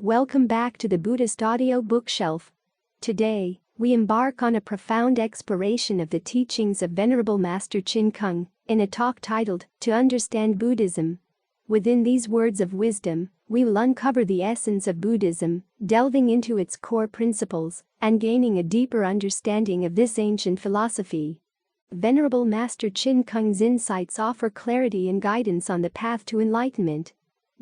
Welcome back to the Buddhist audio bookshelf. Today, we embark on a profound exploration of the teachings of Venerable Master Chin Kung in a talk titled To Understand Buddhism. Within these words of wisdom, we will uncover the essence of Buddhism, delving into its core principles and gaining a deeper understanding of this ancient philosophy. Venerable Master Chin Kung's insights offer clarity and guidance on the path to enlightenment.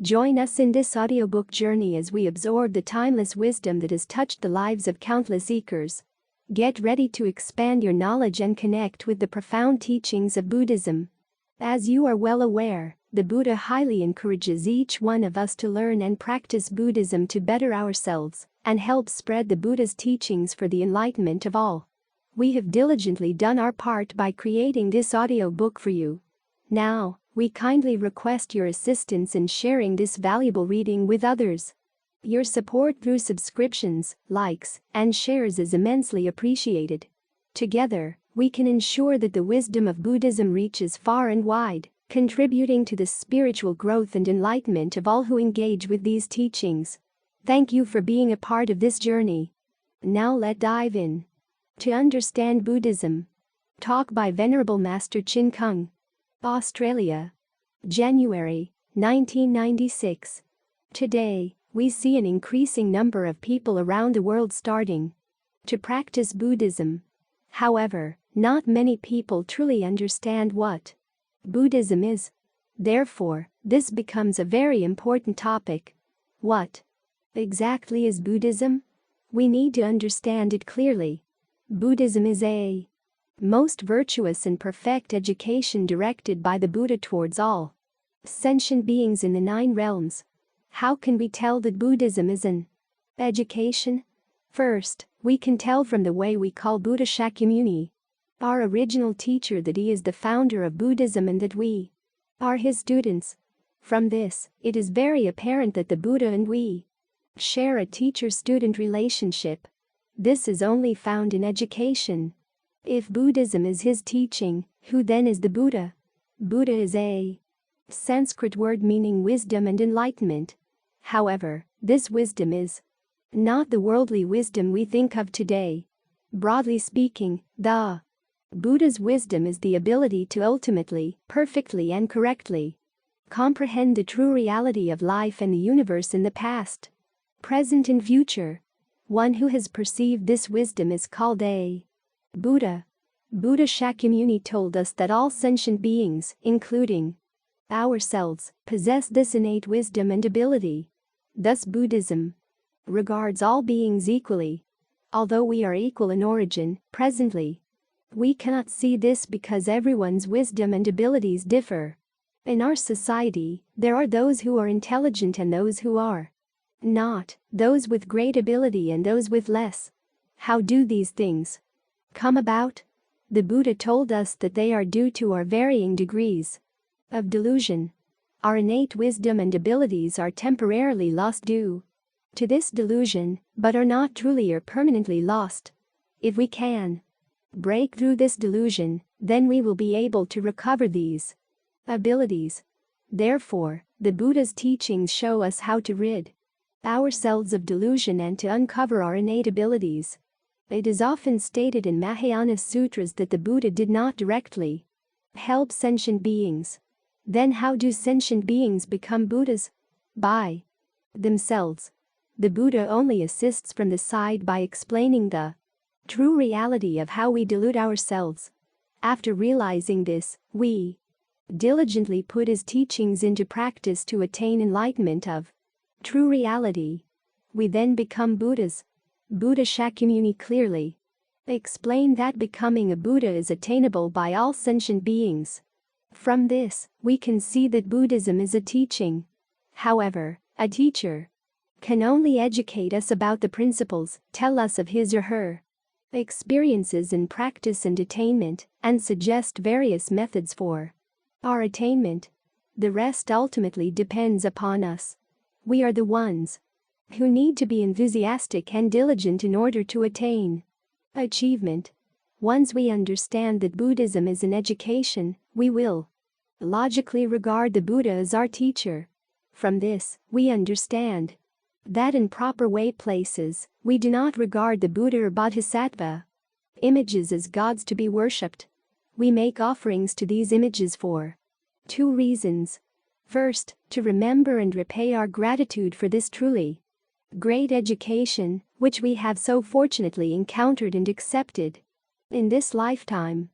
Join us in this audiobook journey as we absorb the timeless wisdom that has touched the lives of countless seekers. Get ready to expand your knowledge and connect with the profound teachings of Buddhism. As you are well aware, the Buddha highly encourages each one of us to learn and practice Buddhism to better ourselves and help spread the Buddha's teachings for the enlightenment of all. We have diligently done our part by creating this audiobook for you. Now, we kindly request your assistance in sharing this valuable reading with others. Your support through subscriptions, likes, and shares is immensely appreciated. Together, we can ensure that the wisdom of Buddhism reaches far and wide, contributing to the spiritual growth and enlightenment of all who engage with these teachings. Thank you for being a part of this journey. Now let's dive in. To Understand Buddhism. Talk by Venerable Master Chin Kung. Australia. January 1996. Today, we see an increasing number of people around the world starting to practice Buddhism. However, not many people truly understand what Buddhism is. Therefore, this becomes a very important topic. What exactly is Buddhism? We need to understand it clearly. Buddhism is a most virtuous and perfect education directed by the Buddha towards all sentient beings in the 9 realms. How can we tell that Buddhism is an education? First, we can tell from the way we call Buddha Shakyamuni, our original teacher, that he is the founder of Buddhism and that we are his students. From this, it is very apparent that the Buddha and we share a teacher-student relationship. This is only found in education. If Buddhism is his teaching, who then is the Buddha? Buddha is a Sanskrit word meaning wisdom and enlightenment. However, this wisdom is not the worldly wisdom we think of today. Broadly speaking, the Buddha's wisdom is the ability to ultimately, perfectly and correctly comprehend the true reality of life and the universe in the past, present and future. One who has perceived this wisdom is called a Buddha. Buddha Shakyamuni told us that all sentient beings, including ourselves, possess this innate wisdom and ability. Thus Buddhism regards all beings equally. Although we are equal in origin, presently, we cannot see this because everyone's wisdom and abilities differ. In our society, there are those who are intelligent and those who are not, those with great ability and those with less. How do these things come about? The Buddha told us that they are due to our varying degrees of delusion. Our innate wisdom and abilities are temporarily lost due to this delusion, but are not truly or permanently lost. If we can break through this delusion, then we will be able to recover these abilities. Therefore, the Buddha's teachings show us how to rid ourselves of delusion and to uncover our innate abilities. It is often stated in Mahayana sutras that the Buddha did not directly help sentient beings. Then how do sentient beings become Buddhas? By themselves. The Buddha only assists from the side by explaining the true reality of how we delude ourselves. After realizing this, we diligently put his teachings into practice to attain enlightenment of true reality. We then become Buddhas. Buddha Shakyamuni clearly explained that becoming a Buddha is attainable by all sentient beings. From this, we can see that Buddhism is a teaching. However, a teacher can only educate us about the principles, tell us of his or her experiences in practice and attainment, and suggest various methods for our attainment. The rest ultimately depends upon us. We are the ones who need to be enthusiastic and diligent in order to attain achievement. Once we understand that Buddhism is an education, we will logically regard the Buddha as our teacher. From this, we understand That in proper way places, we do not regard the Buddha or Bodhisattva images as gods to be worshipped. We make offerings to these images for two reasons. First, to remember and repay our gratitude for this truly great education, which we have so fortunately encountered and accepted in this lifetime.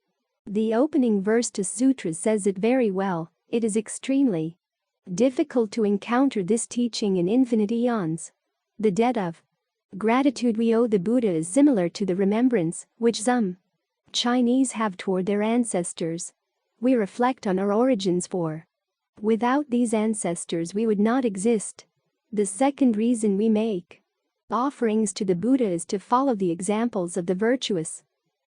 The opening verse to Sutra says it very well. It is extremely difficult to encounter this teaching in infinite eons. The debt of gratitude we owe the Buddha is similar to the remembrance which some Chinese have toward their ancestors. We reflect on our origins, for without these ancestors we would not exist. The second reason we make offerings to the Buddha is to follow the examples of the virtuous.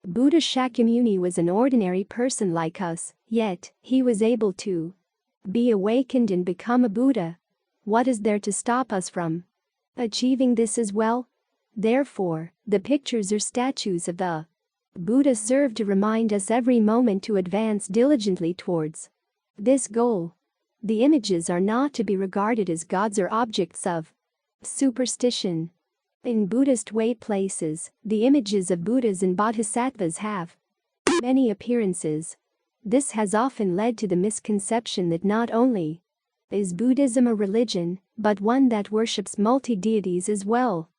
Buddha Shakyamuni was an ordinary person like us, yet he was able to be awakened and become a Buddha. What is there to stop us from achieving this as well? Therefore, the pictures or statues of the Buddha serve to remind us every moment to advance diligently towards this goal. The images are not to be regarded as gods or objects of superstition. In Buddhist way places, the images of Buddhas and Bodhisattvas have many appearances. This has often led to the misconception that not only is Buddhism a religion, but one that worships multi-deities as well.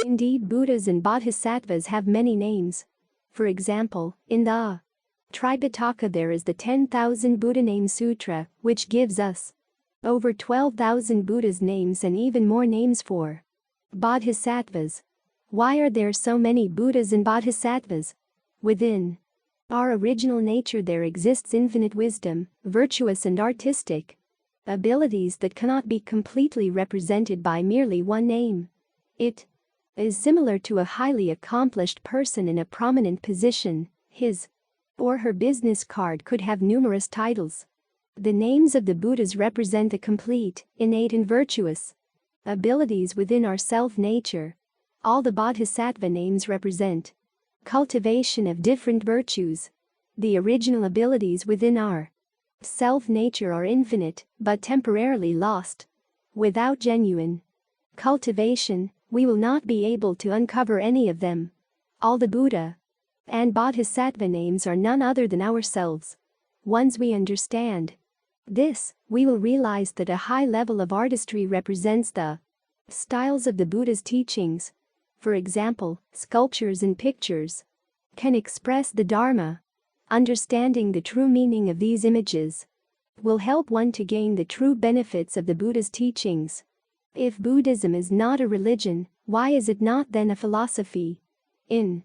Indeed, Buddhas and Bodhisattvas have many names. For example, in the Tripitaka there is the 10,000 Buddha Name Sutra, which gives us over 12,000 Buddha's names and even more names for Bodhisattvas. Why are there so many Buddhas and Bodhisattvas? Within our original nature there exists infinite wisdom, virtuous and artistic abilities that cannot be completely represented by merely one name. It is similar to a highly accomplished person in a prominent position. His or her business card could have numerous titles. The names of the Buddhas represent the complete, innate and virtuous abilities within our self-nature. All the Bodhisattva names represent cultivation of different virtues. The original abilities within our self-nature are infinite, but temporarily lost. Without genuine cultivation, we will not be able to uncover any of them. All the Buddha and Bodhisattva names are none other than ourselves. Once we understand this, we will realize that a high level of artistry represents the styles of the Buddha's teachings. For example, sculptures and pictures can express the Dharma. Understanding the true meaning of these images will help one to gain the true benefits of the Buddha's teachings. If Buddhism is not a religion, why is it not then a philosophy? In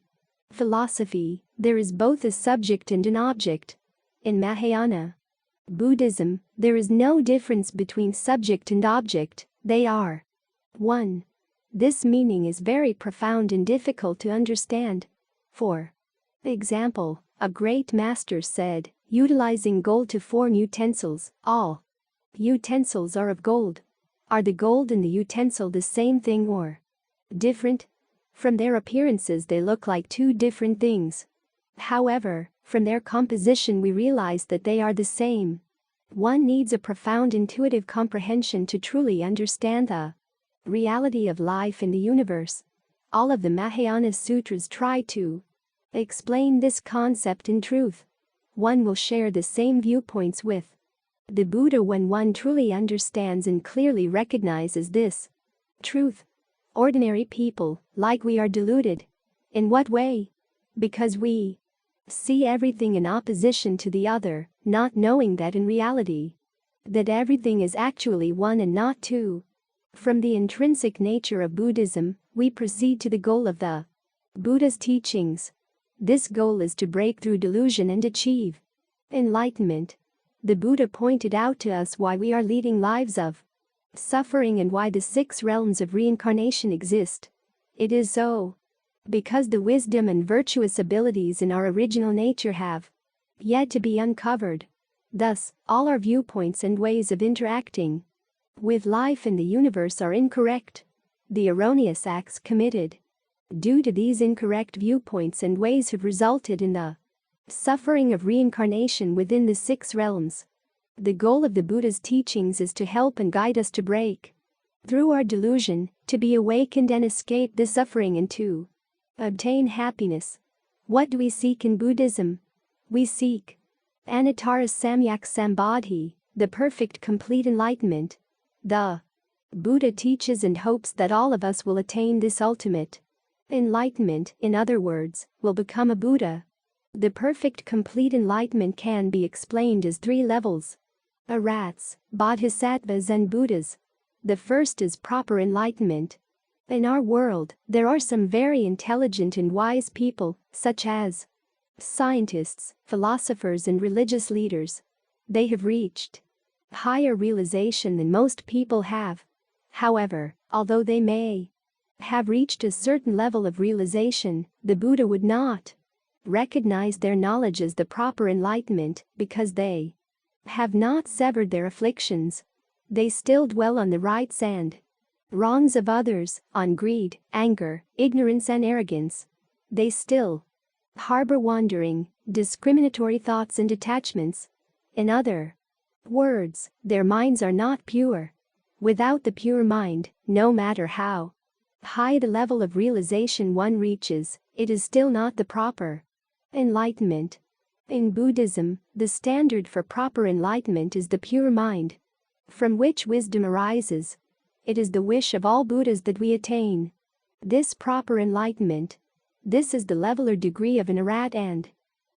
philosophy, there is both a subject and an object. In Mahayana Buddhism, there is no difference between subject and object, they are one. This meaning is very profound and difficult to understand. For example, a great master said, utilizing gold to form utensils, all utensils are of gold. Are the gold and the utensil the same thing or different? From their appearances they look like two different things. However, from their composition we realize that they are the same. One needs a profound intuitive comprehension to truly understand the reality of life in the universe. All of the Mahayana sutras try to explain this concept in truth. One will share the same viewpoints with the Buddha when one truly understands and clearly recognizes this truth. Ordinary people, like we, are deluded. In what way? Because we see everything in opposition to the other, not knowing that in reality, that everything is actually one and not two. From the intrinsic nature of Buddhism, we proceed to the goal of the Buddha's teachings. This goal is to break through delusion and achieve enlightenment. The Buddha pointed out to us why we are leading lives of suffering and why the 6 realms of reincarnation exist. It is so because the wisdom and virtuous abilities in our original nature have yet to be uncovered. Thus, all our viewpoints and ways of interacting with life in the universe are incorrect. The erroneous acts committed due to these incorrect viewpoints and ways have resulted in the suffering of reincarnation within the 6 realms. The goal of the Buddha's teachings is to help and guide us to break through our delusion, to be awakened and escape the suffering and to obtain happiness. What do we seek in Buddhism? We seek Anattara Samyak Sambodhi, the perfect complete enlightenment. The Buddha teaches and hopes that all of us will attain this ultimate enlightenment, in other words, will become a Buddha. The perfect complete enlightenment can be explained as 3 levels: Arhats, Bodhisattvas and Buddhas. The first is proper enlightenment. In our world, there are some very intelligent and wise people, such as scientists, philosophers and religious leaders. They have reached higher realization than most people have. However, although they may have reached a certain level of realization, the Buddha would not recognize their knowledge as the proper enlightenment because they have not severed their afflictions. They still dwell on the rights and wrongs of others, on greed, anger, ignorance and arrogance. They still harbor wandering, discriminatory thoughts and attachments. In other words, their minds are not pure. Without the pure mind, no matter how high the level of realization one reaches, it is still not the proper enlightenment. In Buddhism, the standard for proper enlightenment is the pure mind, from which wisdom arises. It is the wish of all Buddhas that we attain this proper enlightenment. This is the level or degree of an Arhat and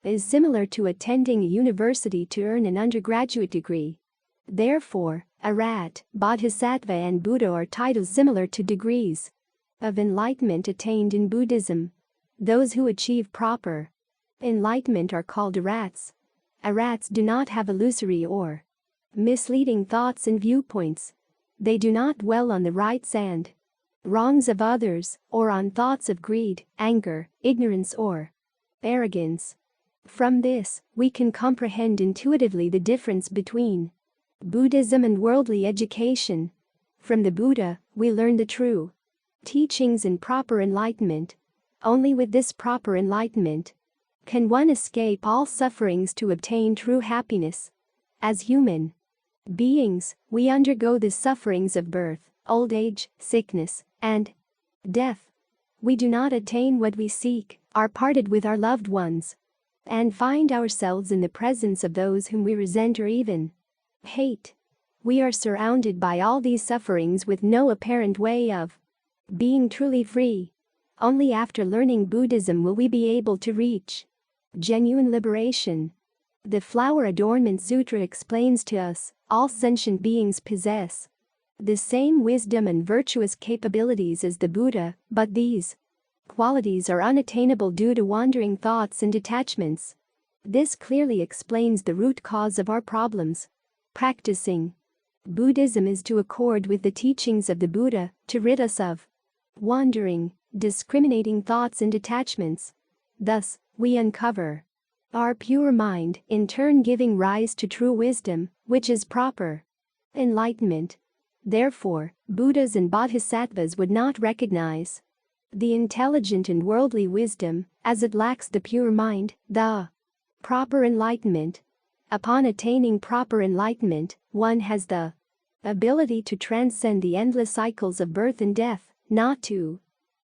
is similar to attending a university to earn an undergraduate degree. Therefore, Arhat, Bodhisattva and Buddha are titles similar to degrees of enlightenment attained in Buddhism. Those who achieve proper enlightenment are called Arhats. Arhats do not have illusory or misleading thoughts and viewpoints. They do not dwell on the rights and wrongs of others, or on thoughts of greed, anger, ignorance or arrogance. From this, we can comprehend intuitively the difference between Buddhism and worldly education. From the Buddha, we learn the true teachings and proper enlightenment. Only with this proper enlightenment can one escape all sufferings to obtain true happiness. As human beings, we undergo the sufferings of birth, old age, sickness, and death. We do not attain what we seek, are parted with our loved ones, and find ourselves in the presence of those whom we resent or even hate. We are surrounded by all these sufferings with no apparent way of being truly free. Only after learning Buddhism will we be able to reach genuine liberation. The Flower Adornment Sutra explains to us, all sentient beings possess the same wisdom and virtuous capabilities as the Buddha, but these qualities are unattainable due to wandering thoughts and attachments. This clearly explains the root cause of our problems. Practicing Buddhism is to accord with the teachings of the Buddha, to rid us of wandering, discriminating thoughts and attachments. Thus, we uncover our pure mind, in turn giving rise to true wisdom, which is proper enlightenment. Therefore, Buddhas and Bodhisattvas would not recognize the intelligent and worldly wisdom, as it lacks the pure mind, the proper enlightenment. Upon attaining proper enlightenment, one has the ability to transcend the endless cycles of birth and death, not to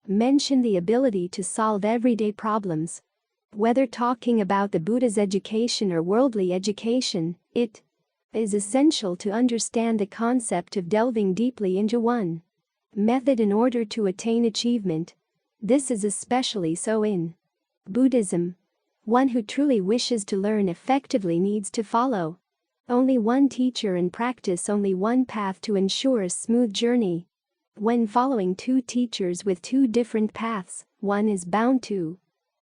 mention the ability to solve everyday problems. Whether talking about the Buddha's education or worldly education, it is essential to understand the concept of delving deeply into one method in order to attain achievement. This is especially so in Buddhism. One who truly wishes to learn effectively needs to follow only one teacher and practice only one path to ensure a smooth journey. When following 2 teachers with 2 different paths, one is bound to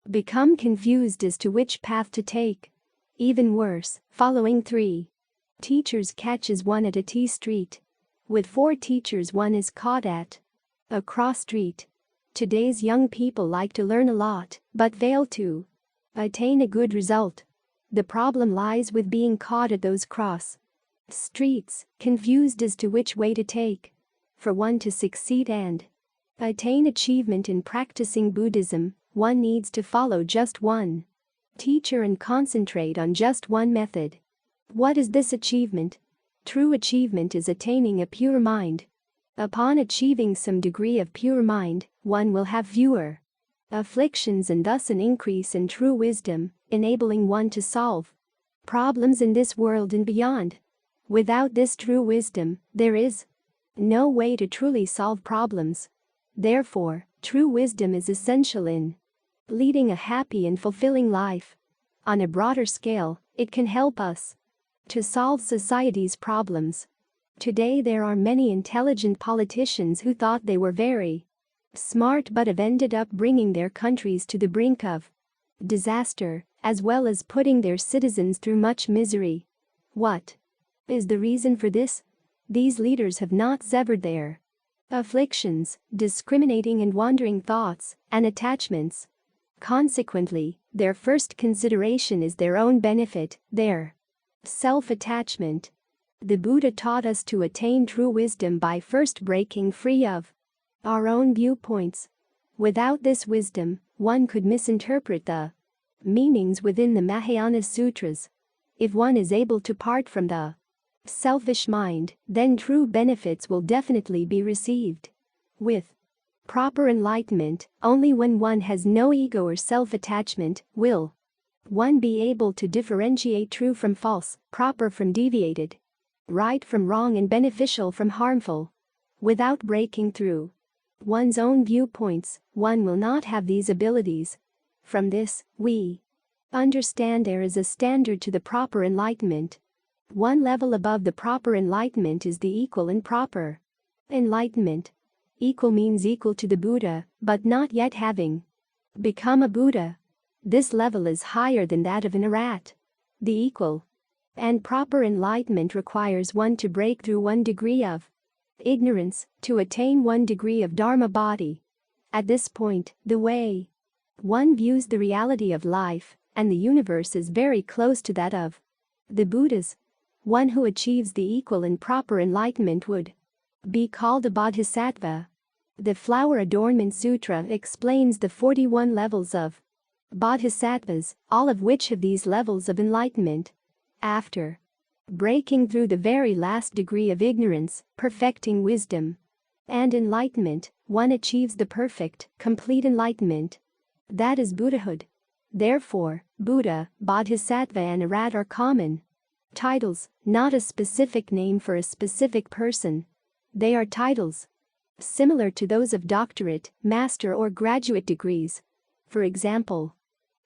become confused as to which path to take. Even worse, following 3 teachers catches one at a T street. With 4 teachers one is caught at a cross street. Today's young people like to learn a lot, but fail to attain a good result. The problem lies with being caught at those cross streets, confused as to which way to take. For one to succeed and attain achievement in practicing Buddhism, one needs to follow just one teacher and concentrate on just one method. What is this achievement? True achievement is attaining a pure mind. Upon achieving some degree of pure mind, one will have fewer afflictions and thus an increase in true wisdom, enabling one to solve problems in this world and beyond. Without this true wisdom, there is no way to truly solve problems. Therefore, true wisdom is essential in leading a happy and fulfilling life. On a broader scale, it can help us to solve society's problems. Today there are many intelligent politicians who thought they were very smart but have ended up bringing their countries to the brink of disaster, as well as putting their citizens through much misery. What is the reason for this? These leaders have not severed their afflictions, discriminating and wandering thoughts, and attachments. Consequently, their first consideration is their own benefit, their self-attachment. The Buddha taught us to attain true wisdom by first breaking free of our own viewpoints. Without this wisdom, one could misinterpret the meanings within the Mahayana Sutras. If one is able to part from the selfish mind, then true benefits will definitely be received. With proper enlightenment, only when one has no ego or self-attachment will one be able to differentiate true from false, proper from deviated, right from wrong and beneficial from harmful. Without breaking through one's own viewpoints, one will not have these abilities. From this, we understand there is a standard to the proper enlightenment. One level above the proper enlightenment is the equal and proper enlightenment. Equal means equal to the Buddha, but not yet having become a Buddha. This level is higher than that of an Arhat. The equal and proper enlightenment requires one to break through one degree of ignorance to attain one degree of Dharma body. At this point, the way one views the reality of life and the universe is very close to that of the Buddhas. One who achieves the equal and proper enlightenment would be called a bodhisattva. The Flower Adornment Sutra explains the 41 levels of bodhisattvas, all of which have these levels of enlightenment. After breaking through the very last degree of ignorance, perfecting wisdom and enlightenment, one achieves the perfect, complete enlightenment. That is Buddhahood. Therefore, Buddha, Bodhisattva and Arhat are common titles, not a specific name for a specific person. They are titles similar to those of doctorate, master or graduate degrees. For example,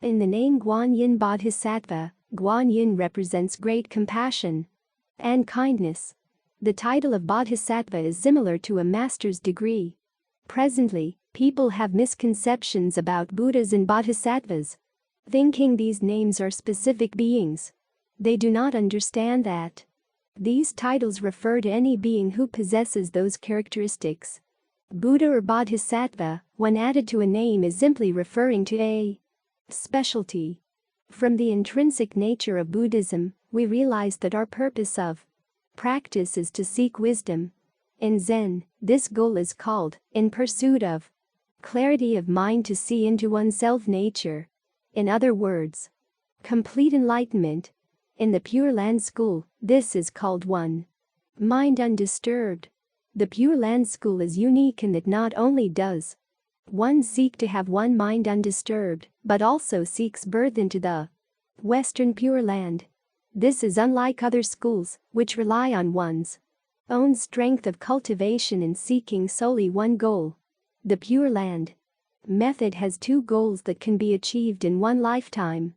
in the name Guanyin Bodhisattva, Guanyin represents great compassion and kindness. The title of Bodhisattva is similar to a master's degree. Presently, people have misconceptions about Buddhas and Bodhisattvas, thinking these names are specific beings. They do not understand that these titles refer to any being who possesses those characteristics. Buddha or Bodhisattva, when added to a name, is simply referring to a specialty. From the intrinsic nature of Buddhism, we realize that our purpose of practice is to seek wisdom. In Zen, this goal is called, in pursuit of clarity of mind to see into oneself nature. In other words, complete enlightenment. In the Pure Land School, this is called one mind undisturbed. The Pure Land School is unique in that not only does one seek to have one mind undisturbed, but also seeks birth into the Western Pure Land. This is unlike other schools, which rely on one's own strength of cultivation in seeking solely one goal. The Pure Land method has two goals that can be achieved in one lifetime.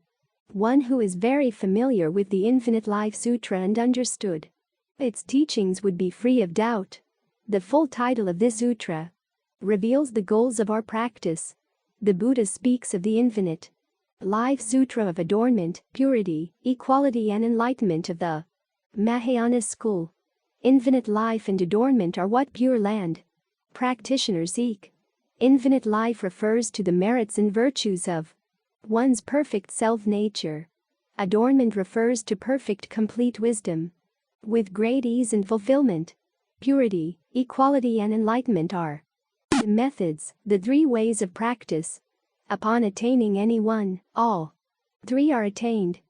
One who is very familiar with the Infinite Life Sutra and understood its teachings would be free of doubt. The full title of this sutra reveals the goals of our practice. The Buddha speaks of the Infinite Life Sutra of adornment, purity, equality and enlightenment of the Mahayana school. Infinite life and adornment are what Pure Land practitioners seek. Infinite life refers to the merits and virtues of one's perfect self-nature. Adornment refers to perfect complete wisdom with great ease and fulfillment. Purity, equality and enlightenment are the methods, the three ways of practice. Upon attaining any one, all three are attained.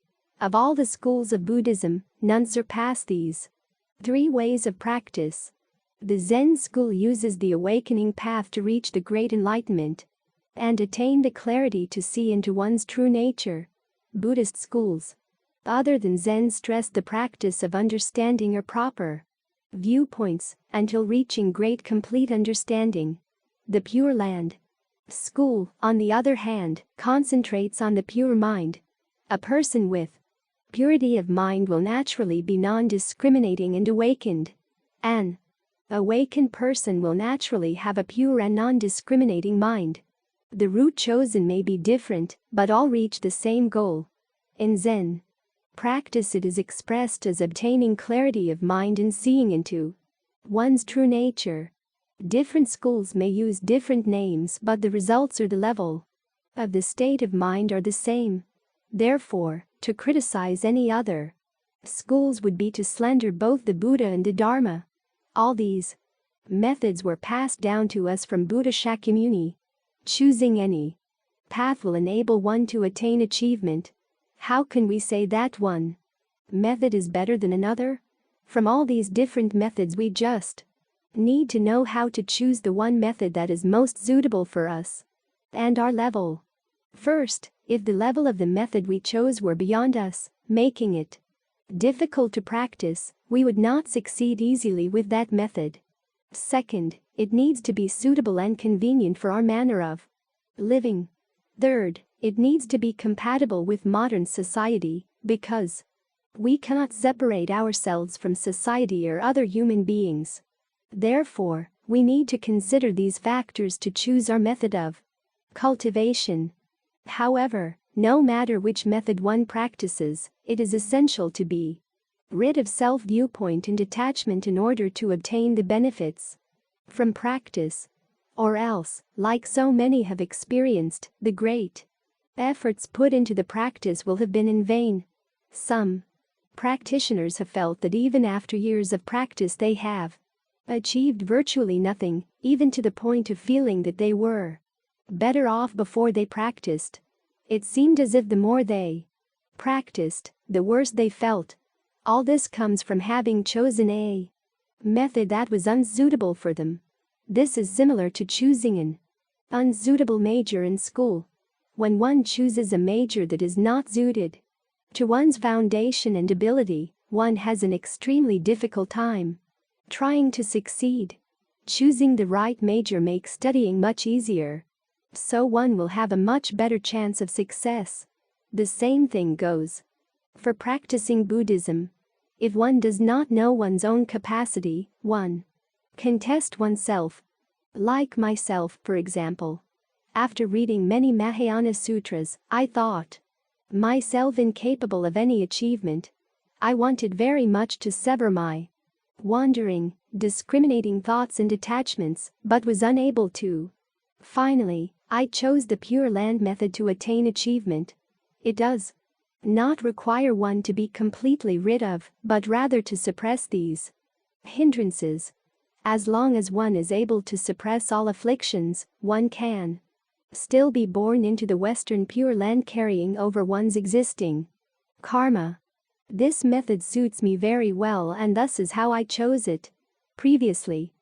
Of all the schools of Buddhism, none surpass these three ways of practice. The Zen school uses the awakening path to reach the great enlightenment and attain the clarity to see into one's true nature. Buddhist schools, other than Zen, stress the practice of understanding or proper viewpoints until reaching great complete understanding. The Pure Land school, on the other hand, concentrates on the pure mind. A person with purity of mind will naturally be non-discriminating and awakened. An awakened person will naturally have a pure and non-discriminating mind. The route chosen may be different, but all reach the same goal. In Zen practice, it is expressed as obtaining clarity of mind and seeing into one's true nature. Different schools may use different names, but the results or the level of the state of mind are the same. Therefore, to criticize any other schools would be to slander both the Buddha and the Dharma. All these methods were passed down to us from Buddha Shakyamuni. Choosing any path will enable one to attain achievement. How can we say that one method is better than another? From all these different methods, we just need to know how to choose the one method that is most suitable for us and our level. First, if the level of the method we chose were beyond us, making it difficult to practice, we would not succeed easily with that method. Second, it needs to be suitable and convenient for our manner of living. Third, it needs to be compatible with modern society, because we cannot separate ourselves from society or other human beings. Therefore, we need to consider these factors to choose our method of cultivation. However, no matter which method one practices, it is essential to be rid of self-viewpoint and attachment in order to obtain the benefits from practice. Or else, like so many have experienced, the great efforts put into the practice will have been in vain. Some practitioners have felt that even after years of practice they have achieved virtually nothing, even to the point of feeling that they were better off before they practiced. It seemed as if the more they practiced, the worse they felt. All this comes from having chosen a method that was unsuitable for them. This is similar to choosing an unsuitable major in school. When one chooses a major that is not suited to one's foundation and ability, one has an extremely difficult time trying to succeed. Choosing the right major makes studying much easier, so one will have a much better chance of success. The same thing goes for practicing Buddhism. If one does not know one's own capacity, one can test oneself. Like myself, for example. After reading many Mahayana sutras, I thought myself incapable of any achievement. I wanted very much to sever my wandering, discriminating thoughts and attachments, but was unable to. Finally, I chose the Pure Land method to attain achievement. It does not require one to be completely rid of, but rather to suppress these hindrances. As long as one is able to suppress all afflictions, one can still be born into the Western Pure Land, carrying over one's existing karma. This method suits me very well, and thus is how I chose it. Previously,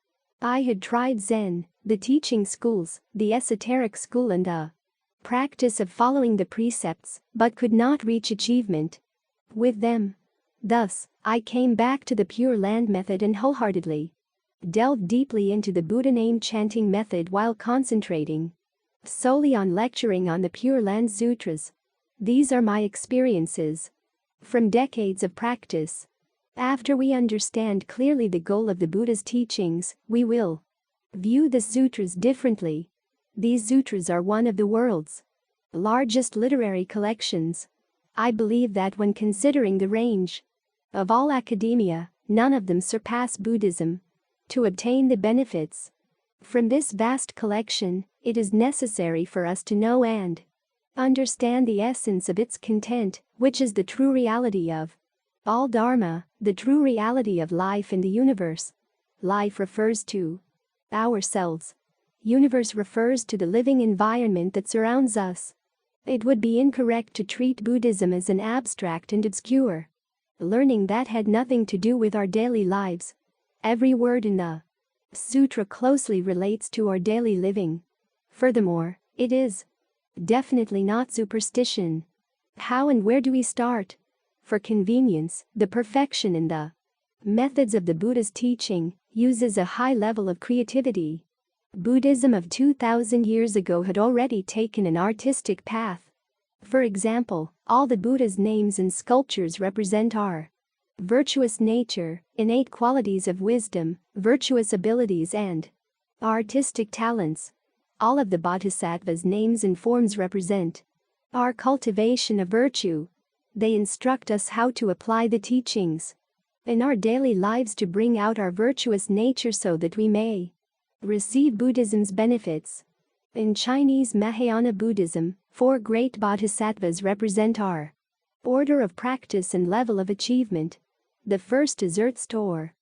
I had tried Zen, the teaching schools, the esoteric school, and the practice of following the precepts, but could not reach achievement with them. Thus, I came back to the Pure Land method and wholeheartedly delved deeply into the Buddha name chanting method while concentrating solely on lecturing on the Pure Land Sutras. These are my experiences from decades of practice. After we understand clearly the goal of the Buddha's teachings, we will view the sutras differently. These sutras are one of the world's largest literary collections. I believe that when considering the range of all academia, none of them surpass Buddhism. To obtain the benefits from this vast collection, it is necessary for us to know and understand the essence of its content, which is the true reality of all Dharma, the true reality of life in the universe. Life refers to ourselves. Universe refers to the living environment that surrounds us. It would be incorrect to treat Buddhism as an abstract and obscure learning that had nothing to do with our daily lives. Every word in the Sutra closely relates to our daily living. Furthermore, it is definitely not superstition. How and where do we start? For convenience, the perfection in the methods of the Buddha's teaching uses a high level of creativity. Buddhism of 2000 years ago had already taken an artistic path. For example, all the Buddha's names and sculptures represent our virtuous nature, innate qualities of wisdom, virtuous abilities and artistic talents. All of the Bodhisattva's names and forms represent our cultivation of virtue. They instruct us how to apply the teachings in our daily lives to bring out our virtuous nature so that we may receive Buddhism's benefits. In Chinese Mahayana Buddhism, 4 great bodhisattvas represent our order of practice and level of achievement. The first is Earth Store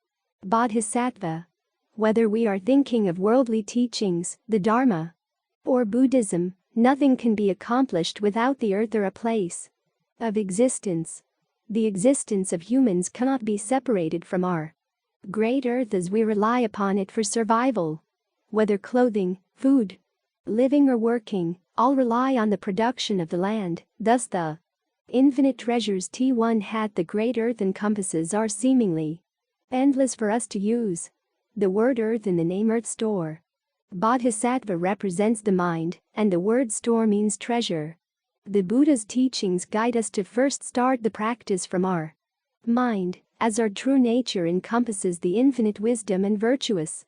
Bodhisattva. Whether we are thinking of worldly teachings, the Dharma, or Buddhism, nothing can be accomplished without the earth or a place of existence. The existence of humans cannot be separated from our great earth as we rely upon it for survival. Whether clothing, food, living or working, all rely on the production of the land. Thus the infinite treasures T1 had the great earth encompasses are seemingly endless for us to use. The word earth in the name Earth Store Bodhisattva represents the mind, and the word store means treasure. The Buddha's teachings guide us to first start the practice from our mind, as our true nature encompasses the infinite wisdom and virtuous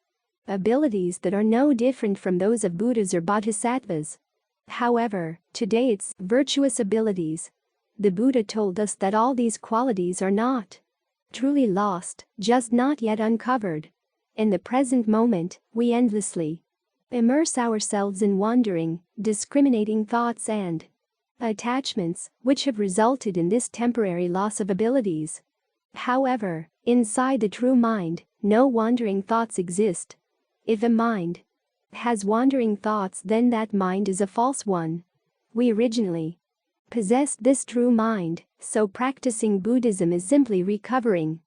abilities that are no different from those of Buddhas or Bodhisattvas. However, today it's virtuous abilities. The Buddha told us that all these qualities are not truly lost, just not yet uncovered. In the present moment, we endlessly immerse ourselves in wandering, discriminating thoughts and attachments, which have resulted in this temporary loss of abilities. However, inside the true mind, no wandering thoughts exist. If a mind has wandering thoughts, then that mind is a false one. We originally possessed this true mind, so practicing Buddhism is simply recovering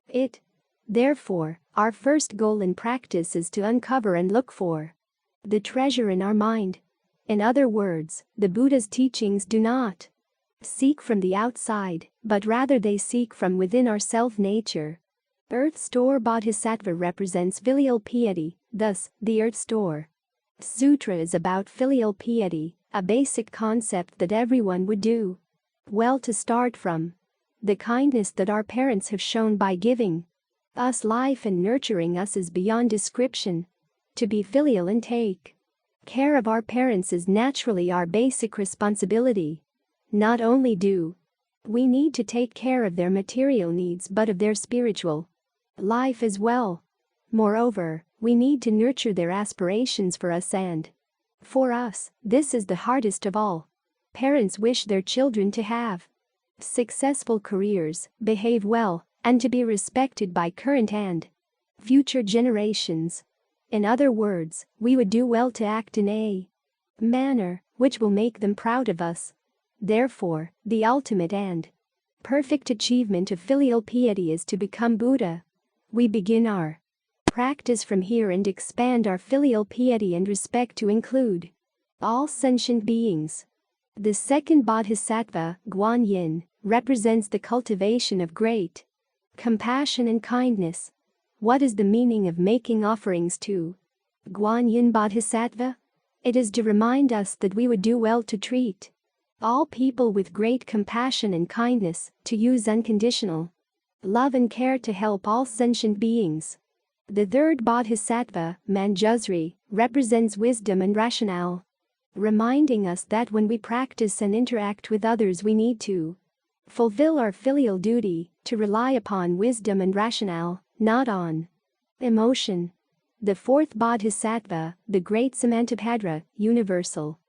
it. Therefore, our first goal in practice is to uncover and look for the treasure in our mind. In other words, the Buddha's teachings do not seek from the outside, but rather they seek from within our self-nature. Earth Store Bodhisattva represents filial piety, thus, the Earth Store Sutra is about filial piety, a basic concept that everyone would do well to start from. The kindness that our parents have shown by giving us life and nurturing us is beyond description. To be filial and take care of our parents is naturally our basic responsibility. Not only do we need to take care of their material needs but of their spiritual life as well. Moreover, we need to nurture their aspirations for us, and for us, this is the hardest of all. Parents wish their children to have successful careers, behave well, and to be respected by current and future generations. In other words, we would do well to act in a manner which will make them proud of us. Therefore, the ultimate and perfect achievement of filial piety is to become Buddha. We begin our practice from here and expand our filial piety and respect to include all sentient beings. The second bodhisattva, Guan Yin, represents the cultivation of great compassion and kindness. What is the meaning of making offerings to Guan Yin Bodhisattva? It is to remind us that we would do well to treat all people with great compassion and kindness, to use unconditional love and care to help all sentient beings. The third bodhisattva, Manjusri, represents wisdom and rationale, reminding us that when we practice and interact with others we need to fulfill our filial duty, to rely upon wisdom and rationale, not on emotion. The fourth bodhisattva, the great Samantabhadra, universal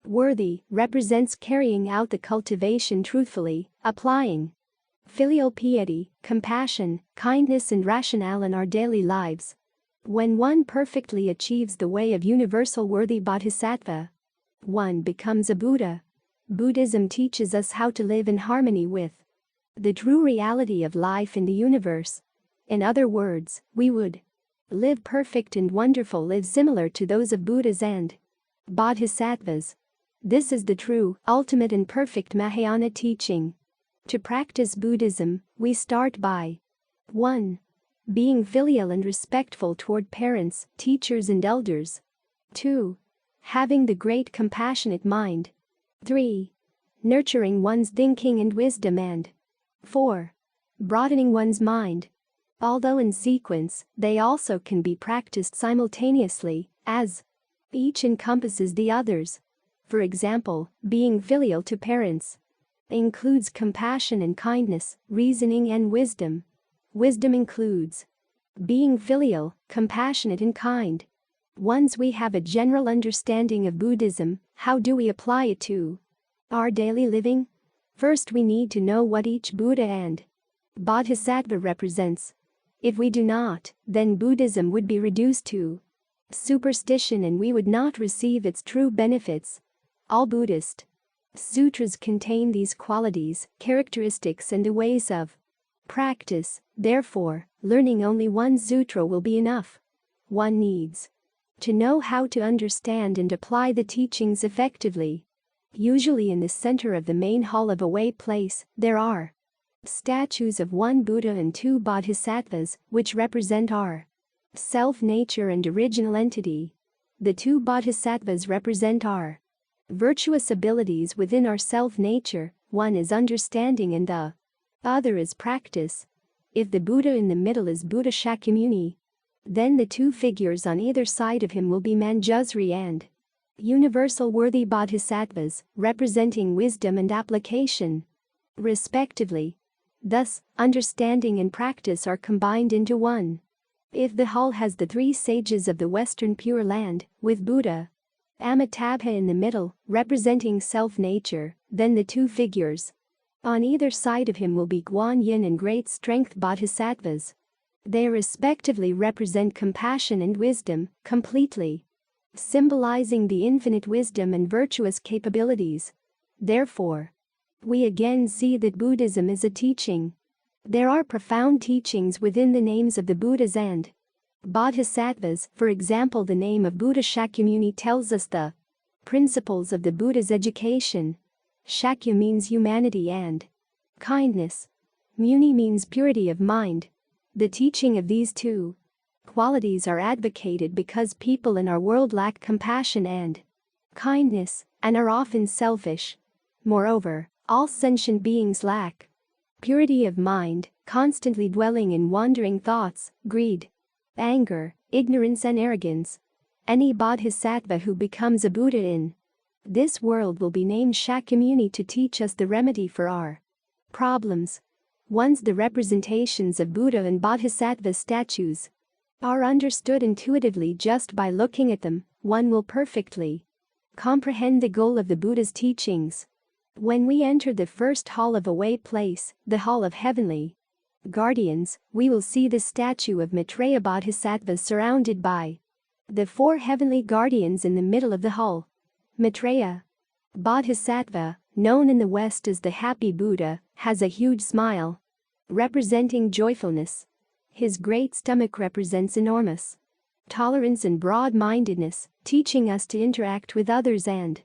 worthy, represents carrying out the cultivation truthfully, applying filial piety, compassion, kindness and rationale in our daily lives. When one perfectly achieves the way of universal worthy bodhisattva, one becomes a Buddha. Buddhism teaches us how to live in harmony with the true reality of life in the universe. In other words, we would live perfect and wonderful lives similar to those of Buddhas and Bodhisattvas. This is the true, ultimate and perfect Mahayana teaching. To practice Buddhism, we start by 1. Being filial and respectful toward parents, teachers and elders. 2. Having the great compassionate mind. 3. Nurturing one's thinking and wisdom and 4. Broadening one's mind. Although in sequence, they also can be practiced simultaneously, as each encompasses the others. For example, being filial to parents includes compassion and kindness, reasoning and wisdom. Wisdom includes being filial, compassionate and kind. Once we have a general understanding of Buddhism, how do we apply it to our daily living? First, we need to know what each Buddha and Bodhisattva represents. If we do not, then Buddhism would be reduced to superstition and we would not receive its true benefits. All Buddhist sutras contain these qualities, characteristics and the ways of practice. Therefore, learning only one sutra will be enough. One needs to know how to understand and apply the teachings effectively. Usually in the center of the main hall of a way place, there are statues of one Buddha and two Bodhisattvas, which represent our self-nature and original entity. The two Bodhisattvas represent our virtuous abilities within our self-nature. One is understanding and the other is practice. If the Buddha in the middle is Buddha Shakyamuni, then the two figures on either side of him will be Manjusri and universal worthy Bodhisattvas, representing wisdom and application, respectively. Thus, understanding and practice are combined into one. If the hall has the three sages of the Western Pure Land, with Buddha Amitabha in the middle, representing self-nature, then the two figures on either side of him will be Guan Yin and Great Strength Bodhisattvas. They respectively represent compassion and wisdom, completely symbolizing the infinite wisdom and virtuous capabilities. Therefore, we again see that Buddhism is a teaching. There are profound teachings within the names of the Buddhas and Bodhisattvas. For example, the name of Buddha Shakyamuni tells us the principles of the Buddha's education. Shakya means humanity and kindness. Muni means purity of mind. The teaching of these two qualities are advocated because people in our world lack compassion and kindness, and are often selfish. Moreover, all sentient beings lack purity of mind, constantly dwelling in wandering thoughts, greed, anger, ignorance and arrogance. Any bodhisattva who becomes a Buddha in this world will be named Shakyamuni to teach us the remedy for our problems. Once the representations of Buddha and Bodhisattva statues are understood intuitively just by looking at them, one will perfectly comprehend the goal of the Buddha's teachings. When we enter the first hall of a way place, the hall of heavenly guardians, we will see the statue of Maitreya Bodhisattva surrounded by the four heavenly guardians in the middle of the hall. Maitreya Bodhisattva, known in the West as the Happy Buddha, has a huge smile, representing joyfulness. His great stomach represents enormous tolerance and broad-mindedness, teaching us to interact with others and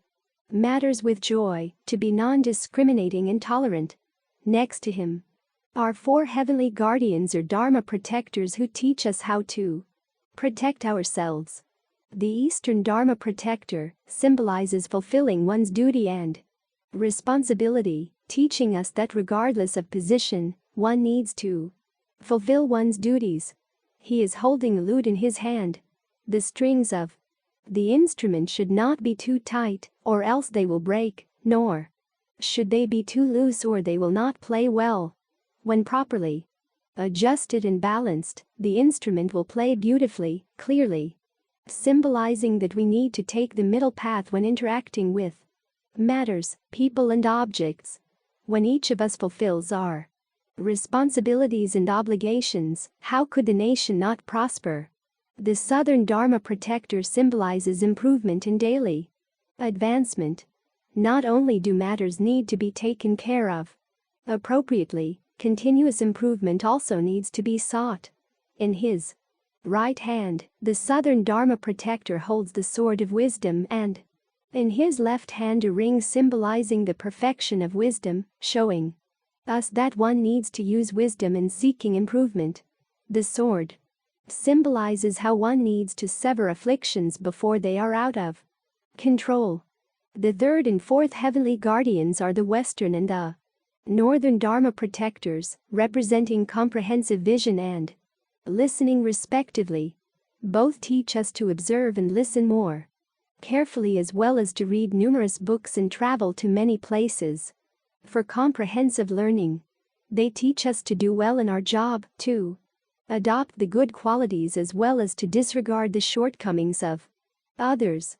matters with joy, to be non-discriminating and tolerant. Next to him, our four heavenly guardians are Dharma protectors who teach us how to protect ourselves. The Eastern Dharma protector symbolizes fulfilling one's duty and responsibility, teaching us that regardless of position, one needs to fulfill one's duties. He is holding a lute in his hand. The strings of the instrument should not be too tight, or else they will break, nor should they be too loose or they will not play well. When properly adjusted and balanced, the instrument will play beautifully, clearly, symbolizing that we need to take the middle path when interacting with matters, people and objects. When each of us fulfills our responsibilities and obligations, how could the nation not prosper? The Southern Dharma protector symbolizes improvement in daily advancement. Not only do matters need to be taken care of appropriately, continuous improvement also needs to be sought. In his right hand, the southern Dharma protector holds the sword of wisdom and in his left hand a ring symbolizing the perfection of wisdom, showing us that one needs to use wisdom in seeking improvement. The sword symbolizes how one needs to sever afflictions before they are out of control. The third and fourth heavenly guardians are the western and the northern Dharma protectors, representing comprehensive vision and listening respectively. Both teach us to observe and listen more carefully as well as to read numerous books and travel to many places. For comprehensive learning, they teach us to do well in our job, to adopt the good qualities as well as to disregard the shortcomings of others.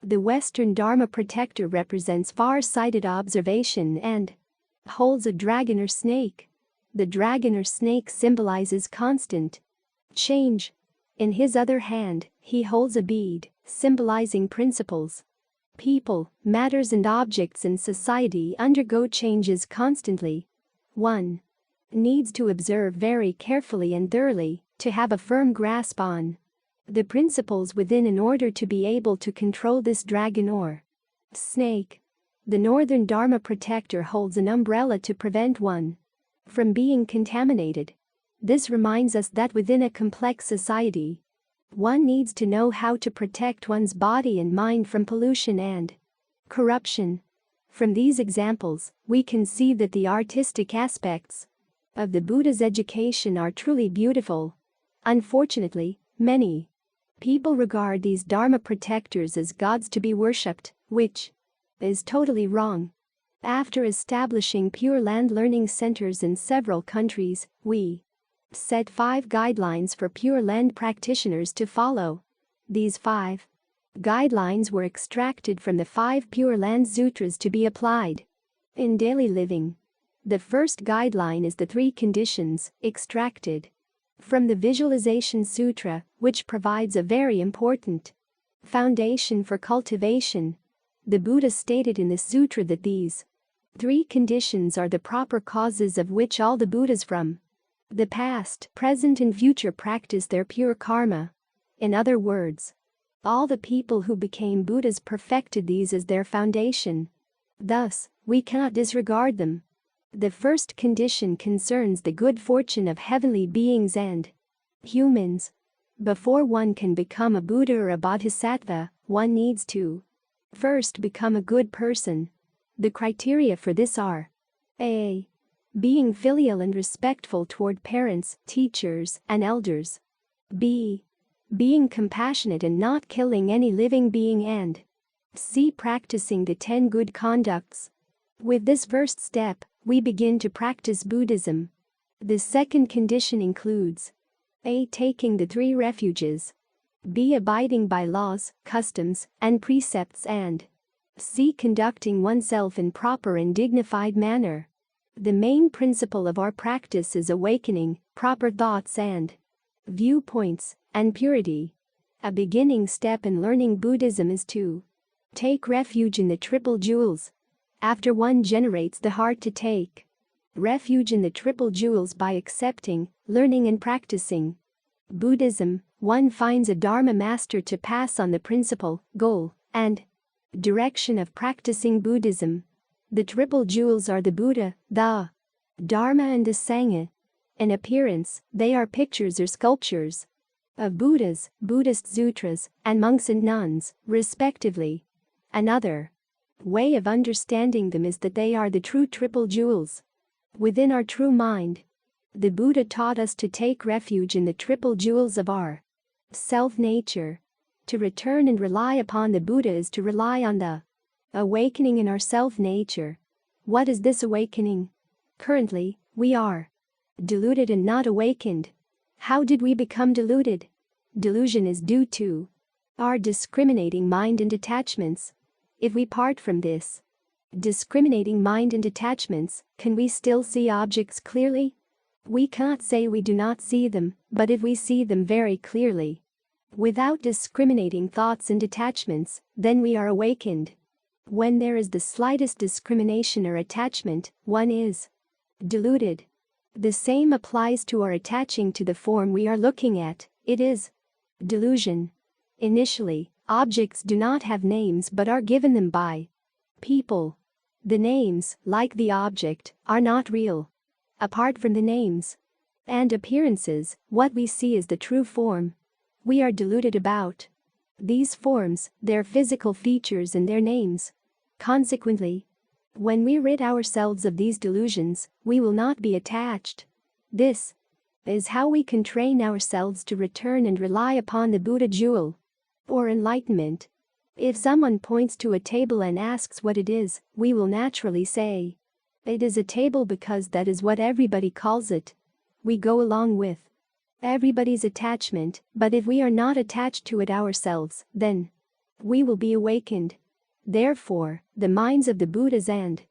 The Western Dharma protector represents far-sighted observation and holds a dragon or snake. The dragon or snake symbolizes constant change. In his other hand, he holds a bead, symbolizing principles. People, matters and objects in society undergo changes constantly. One needs to observe very carefully and thoroughly to have a firm grasp on the principles within in order to be able to control this dragon or snake. The northern Dharma protector holds an umbrella to prevent one from being contaminated. This reminds us that within a complex society, one needs to know how to protect one's body and mind from pollution and corruption. From these examples, we can see that the artistic aspects of the Buddha's education are truly beautiful. Unfortunately, many people regard these Dharma protectors as gods to be worshipped, which is totally wrong. After establishing Pure Land learning centers in several countries, we set 5 guidelines for Pure Land practitioners to follow. These 5 guidelines were extracted from the 5 Pure Land Sutras to be applied in daily living. The first guideline is the 3 conditions, extracted from the Visualization Sutra, which provides a very important foundation for cultivation. The Buddha stated in the sutra that these 3 conditions are the proper causes of which all the Buddhas from the past, present and future practice their pure karma. In other words, all the people who became Buddhas perfected these as their foundation. Thus, we cannot disregard them. The first condition concerns the good fortune of heavenly beings and humans. Before one can become a Buddha or a Bodhisattva, one needs to first become a good person. The criteria for this are a. Being filial and respectful toward parents, teachers, and elders. b. Being compassionate and not killing any living being and c. Practicing the 10 good conducts. With this first step, we begin to practice Buddhism. The second condition includes a. Taking the 3 refuges, b. Abiding by laws, customs, and precepts, and c. Conducting oneself in proper and dignified manner. The main principle of our practice is awakening, proper thoughts and viewpoints, and purity. A beginning step in learning Buddhism is to take refuge in the Triple Jewels. After one generates the heart to take refuge in the Triple Jewels by accepting, learning and practicing Buddhism, one finds a Dharma master to pass on the principle, goal, and direction of practicing Buddhism. The Triple Jewels are the Buddha, the Dharma and the Sangha. In appearance, they are pictures or sculptures of Buddhas, Buddhist sutras, and monks and nuns, respectively. Another way of understanding them is that they are the true Triple Jewels. Within our true mind, the Buddha taught us to take refuge in the Triple Jewels of our self-nature. To return and rely upon the Buddha is to rely on the awakening in our self-nature. What is this awakening? Currently, we are deluded and not awakened. How did we become deluded? Delusion is due to our discriminating mind and attachments. If we part from this discriminating mind and attachments, can we still see objects clearly? We cannot say we do not see them, but if we see them very clearly, without discriminating thoughts and attachments, then we are awakened. When there is the slightest discrimination or attachment, one is deluded. The same applies to our attaching to the form we are looking at. It is delusion. Initially, objects do not have names but are given them by people. The names, like the object, are not real. Apart from the names and appearances, what we see is the true form. We are deluded about these forms, their physical features and their names. Consequently, when we rid ourselves of these delusions, we will not be attached. This is how we can train ourselves to return and rely upon the Buddha jewel, or enlightenment. If someone points to a table and asks what it is, we will naturally say, "It is a table because that is what everybody calls it." We go along with everybody's attachment, but if we are not attached to it ourselves, then we will be awakened. Therefore, the minds of the Buddhas and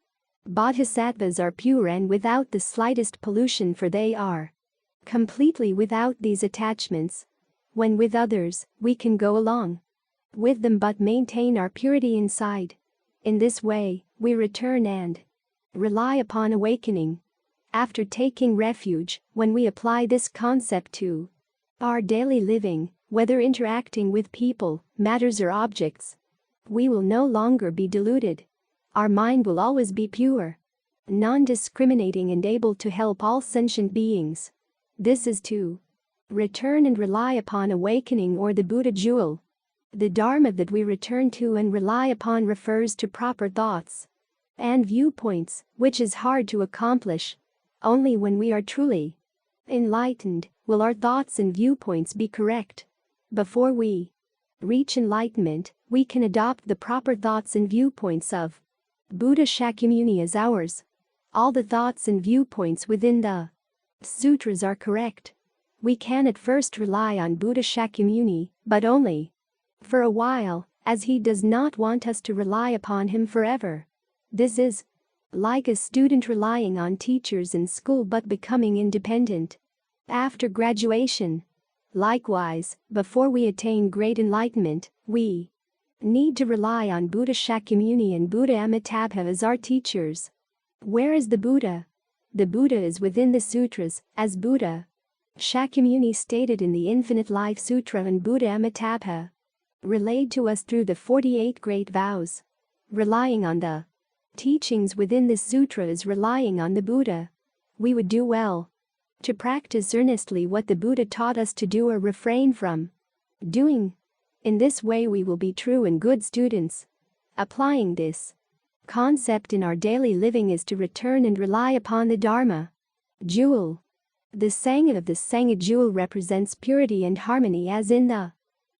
Bodhisattvas are pure and without the slightest pollution, for they are completely without these attachments. When with others, we can go along with them but maintain our purity inside. In this way, we return and rely upon awakening. After taking refuge, when we apply this concept to our daily living, whether interacting with people, matters or objects, we will no longer be deluded. Our mind will always be pure, non-discriminating and able to help all sentient beings. This is to return and rely upon awakening or the Buddha jewel. The Dharma that we return to and rely upon refers to proper thoughts and viewpoints, which is hard to accomplish. Only when we are truly enlightened will our thoughts and viewpoints be correct. Before we reach enlightenment, we can adopt the proper thoughts and viewpoints of Buddha Shakyamuni as ours. All the thoughts and viewpoints within the sutras are correct. We can at first rely on Buddha Shakyamuni, but only for a while, as he does not want us to rely upon him forever. This is like a student relying on teachers in school but becoming independent after graduation. Likewise, before we attain great enlightenment, we need to rely on Buddha Shakyamuni and Buddha Amitabha as our teachers. Where is the Buddha? The Buddha is within the sutras, as Buddha Shakyamuni stated in the Infinite Life Sutra, and Buddha Amitabha relayed to us through the 48 Great Vows. Relying on the teachings within the sutra is relying on the Buddha. We would do well to practice earnestly what the Buddha taught us to do or refrain from doing. In this way we will be true and good students. Applying this concept in our daily living is to return and rely upon the Dharma jewel. The Sangha of the Sangha jewel represents purity and harmony as in the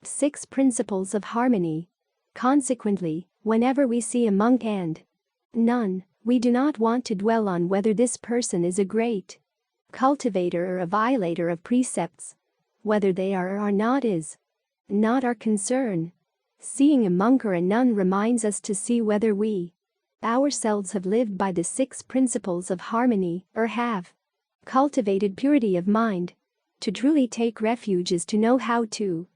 6 principles of harmony. Consequently, whenever we see a monk and nun, we do not want to dwell on whether this person is a great cultivator or a violator of precepts. Whether they are or are not is not our concern. Seeing a monk or a nun reminds us to see whether we ourselves have lived by the 6 principles of harmony or have cultivated purity of mind. To truly take refuge is to know how to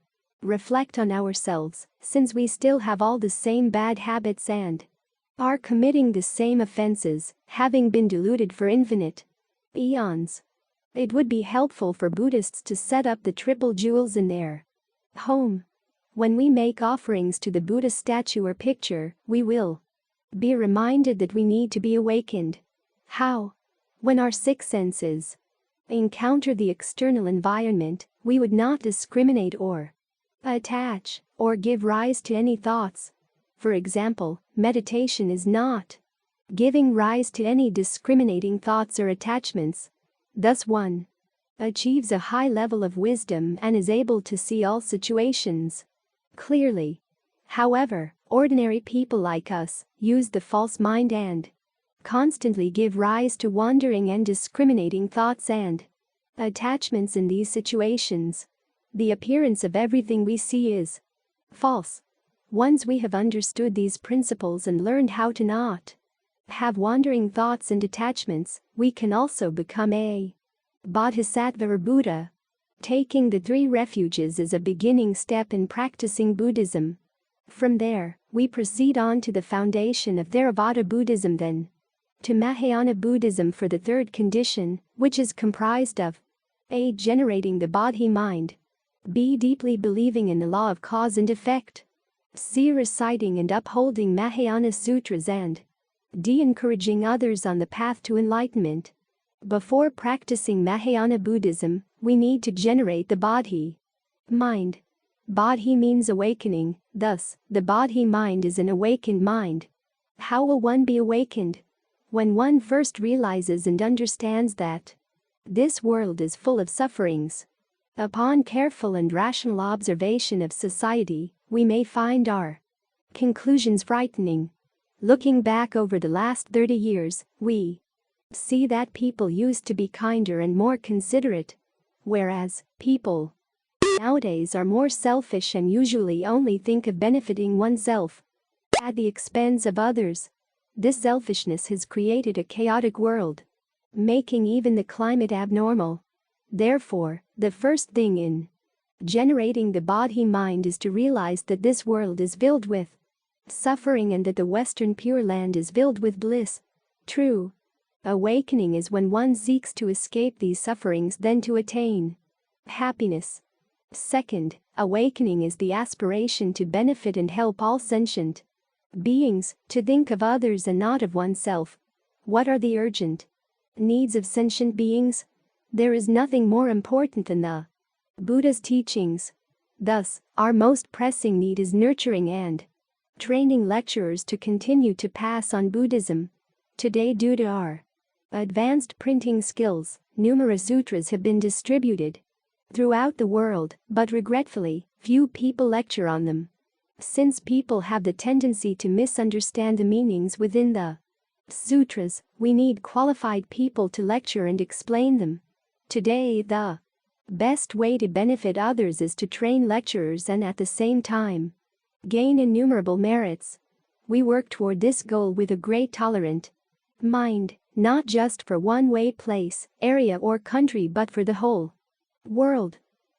reflect on ourselves, since we still have all the same bad habits and are committing the same offenses, having been deluded for infinite eons. It would be helpful for Buddhists to set up the triple jewels in their home. When we make offerings to the Buddha statue or picture, we will be reminded that we need to be awakened. How? When our 6 senses encounter the external environment, we would not discriminate or attach or give rise to any thoughts. For example, meditation is not giving rise to any discriminating thoughts or attachments. Thus one achieves a high level of wisdom and is able to see all situations clearly. However, ordinary people like us use the false mind and constantly give rise to wandering and discriminating thoughts and attachments in these situations. The appearance of everything we see is false. Once we have understood these principles and learned how to not have wandering thoughts and attachments, we can also become a Bodhisattva or Buddha. Taking the 3 refuges is a beginning step in practicing Buddhism. From there, we proceed on to the foundation of Theravada Buddhism, then to Mahayana Buddhism for the 3rd condition, which is comprised of a. Generating the Bodhi mind. B. Deeply believing in the law of cause and effect. C. Reciting and upholding Mahayana sutras, and D. Encouraging others on the path to enlightenment. Before practicing Mahayana Buddhism, we need to generate the bodhi mind. Bodhi means awakening, thus, the bodhi mind is an awakened mind. How will one be awakened? When one first realizes and understands that this world is full of sufferings. Upon careful and rational observation of society, we may find our conclusions frightening. Looking back over the last 30 years, we see that people used to be kinder and more considerate, whereas people nowadays are more selfish and usually only think of benefiting oneself at the expense of others. This selfishness has created a chaotic world, making even the climate abnormal. Therefore, the first thing in generating the bodhi mind is to realize that this world is filled with suffering and that the Western Pure Land is filled with bliss. True awakening is when one seeks to escape these sufferings, then to attain happiness. Second, awakening is the aspiration to benefit and help all sentient beings, to think of others and not of oneself. What are the urgent needs of sentient beings? There is nothing more important than the Buddha's teachings. Thus, our most pressing need is nurturing and training lecturers to continue to pass on Buddhism. Today, due to our advanced printing skills, numerous sutras have been distributed throughout the world, but regretfully, few people lecture on them. Since people have the tendency to misunderstand the meanings within the sutras, we need qualified people to lecture and explain them. Today, the best way to benefit others is to train lecturers and at the same time gain innumerable merits. We work toward this goal with a great tolerant mind, not just for one way, place, area or country, but for the whole world.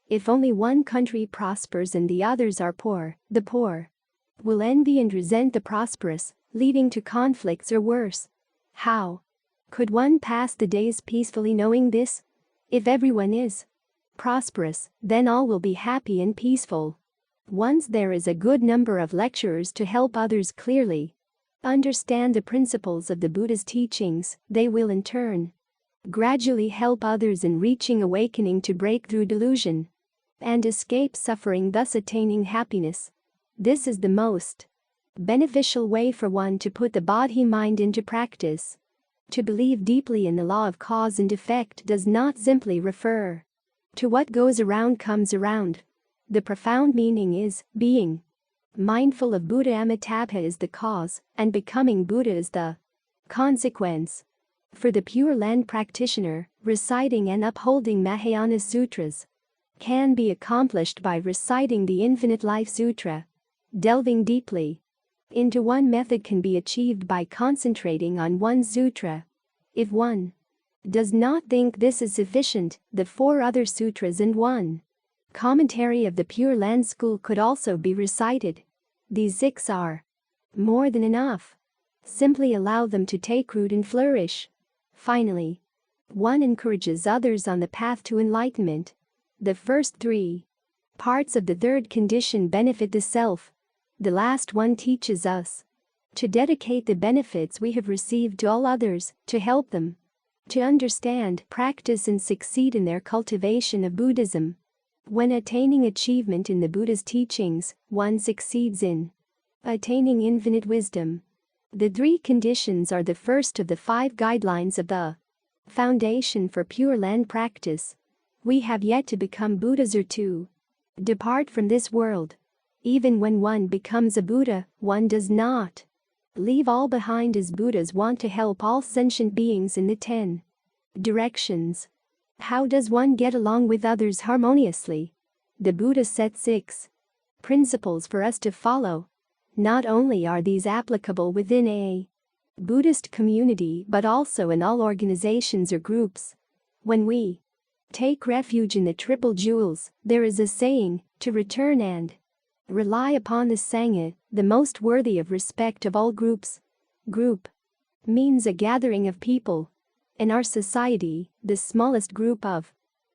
If only one country prospers and the others are poor, the poor will envy and resent the prosperous, leading to conflicts or worse. How could one pass the days peacefully knowing this? If everyone is prosperous, then all will be happy and peaceful. Once there is a good number of lecturers to help others clearly understand the principles of the Buddha's teachings, they will in turn gradually help others in reaching awakening to break through delusion and escape suffering, thus attaining happiness. This is the most beneficial way for one to put the bodhi mind into practice. To believe deeply in the law of cause and effect does not simply refer to what goes around comes around. The profound meaning is being mindful of Buddha Amitabha is the cause, and becoming Buddha is the consequence. For the Pure Land practitioner, reciting and upholding Mahayana sutras can be accomplished by reciting the Infinite Life Sutra. Delving deeply into one method can be achieved by concentrating on one sutra. If one does not think this is sufficient, the 4 other sutras and one commentary of the Pure Land school could also be recited. These 6 are more than enough. Simply allow them to take root and flourish. Finally, one encourages others on the path to enlightenment. The first 3 parts of the third condition benefit the self. The last one teaches us to dedicate the benefits we have received to all others, to help them to understand, practice and succeed in their cultivation of Buddhism. When attaining achievement in the Buddha's teachings, one succeeds in attaining infinite wisdom. The 3 conditions are the first of the 5 guidelines of the foundation for Pure Land practice. We have yet to become Buddhas or to depart from this world. Even when one becomes a Buddha, one does not leave all behind, as Buddhas want to help all sentient beings in the 10 directions. How does one get along with others harmoniously? The Buddha set 6 principles for us to follow. Not only are these applicable within a Buddhist community but also in all organizations or groups. When we take refuge in the Triple Jewels, there is a saying, to return and rely upon the Sangha, the most worthy of respect of all groups. Group means a gathering of people. In our society, the smallest group of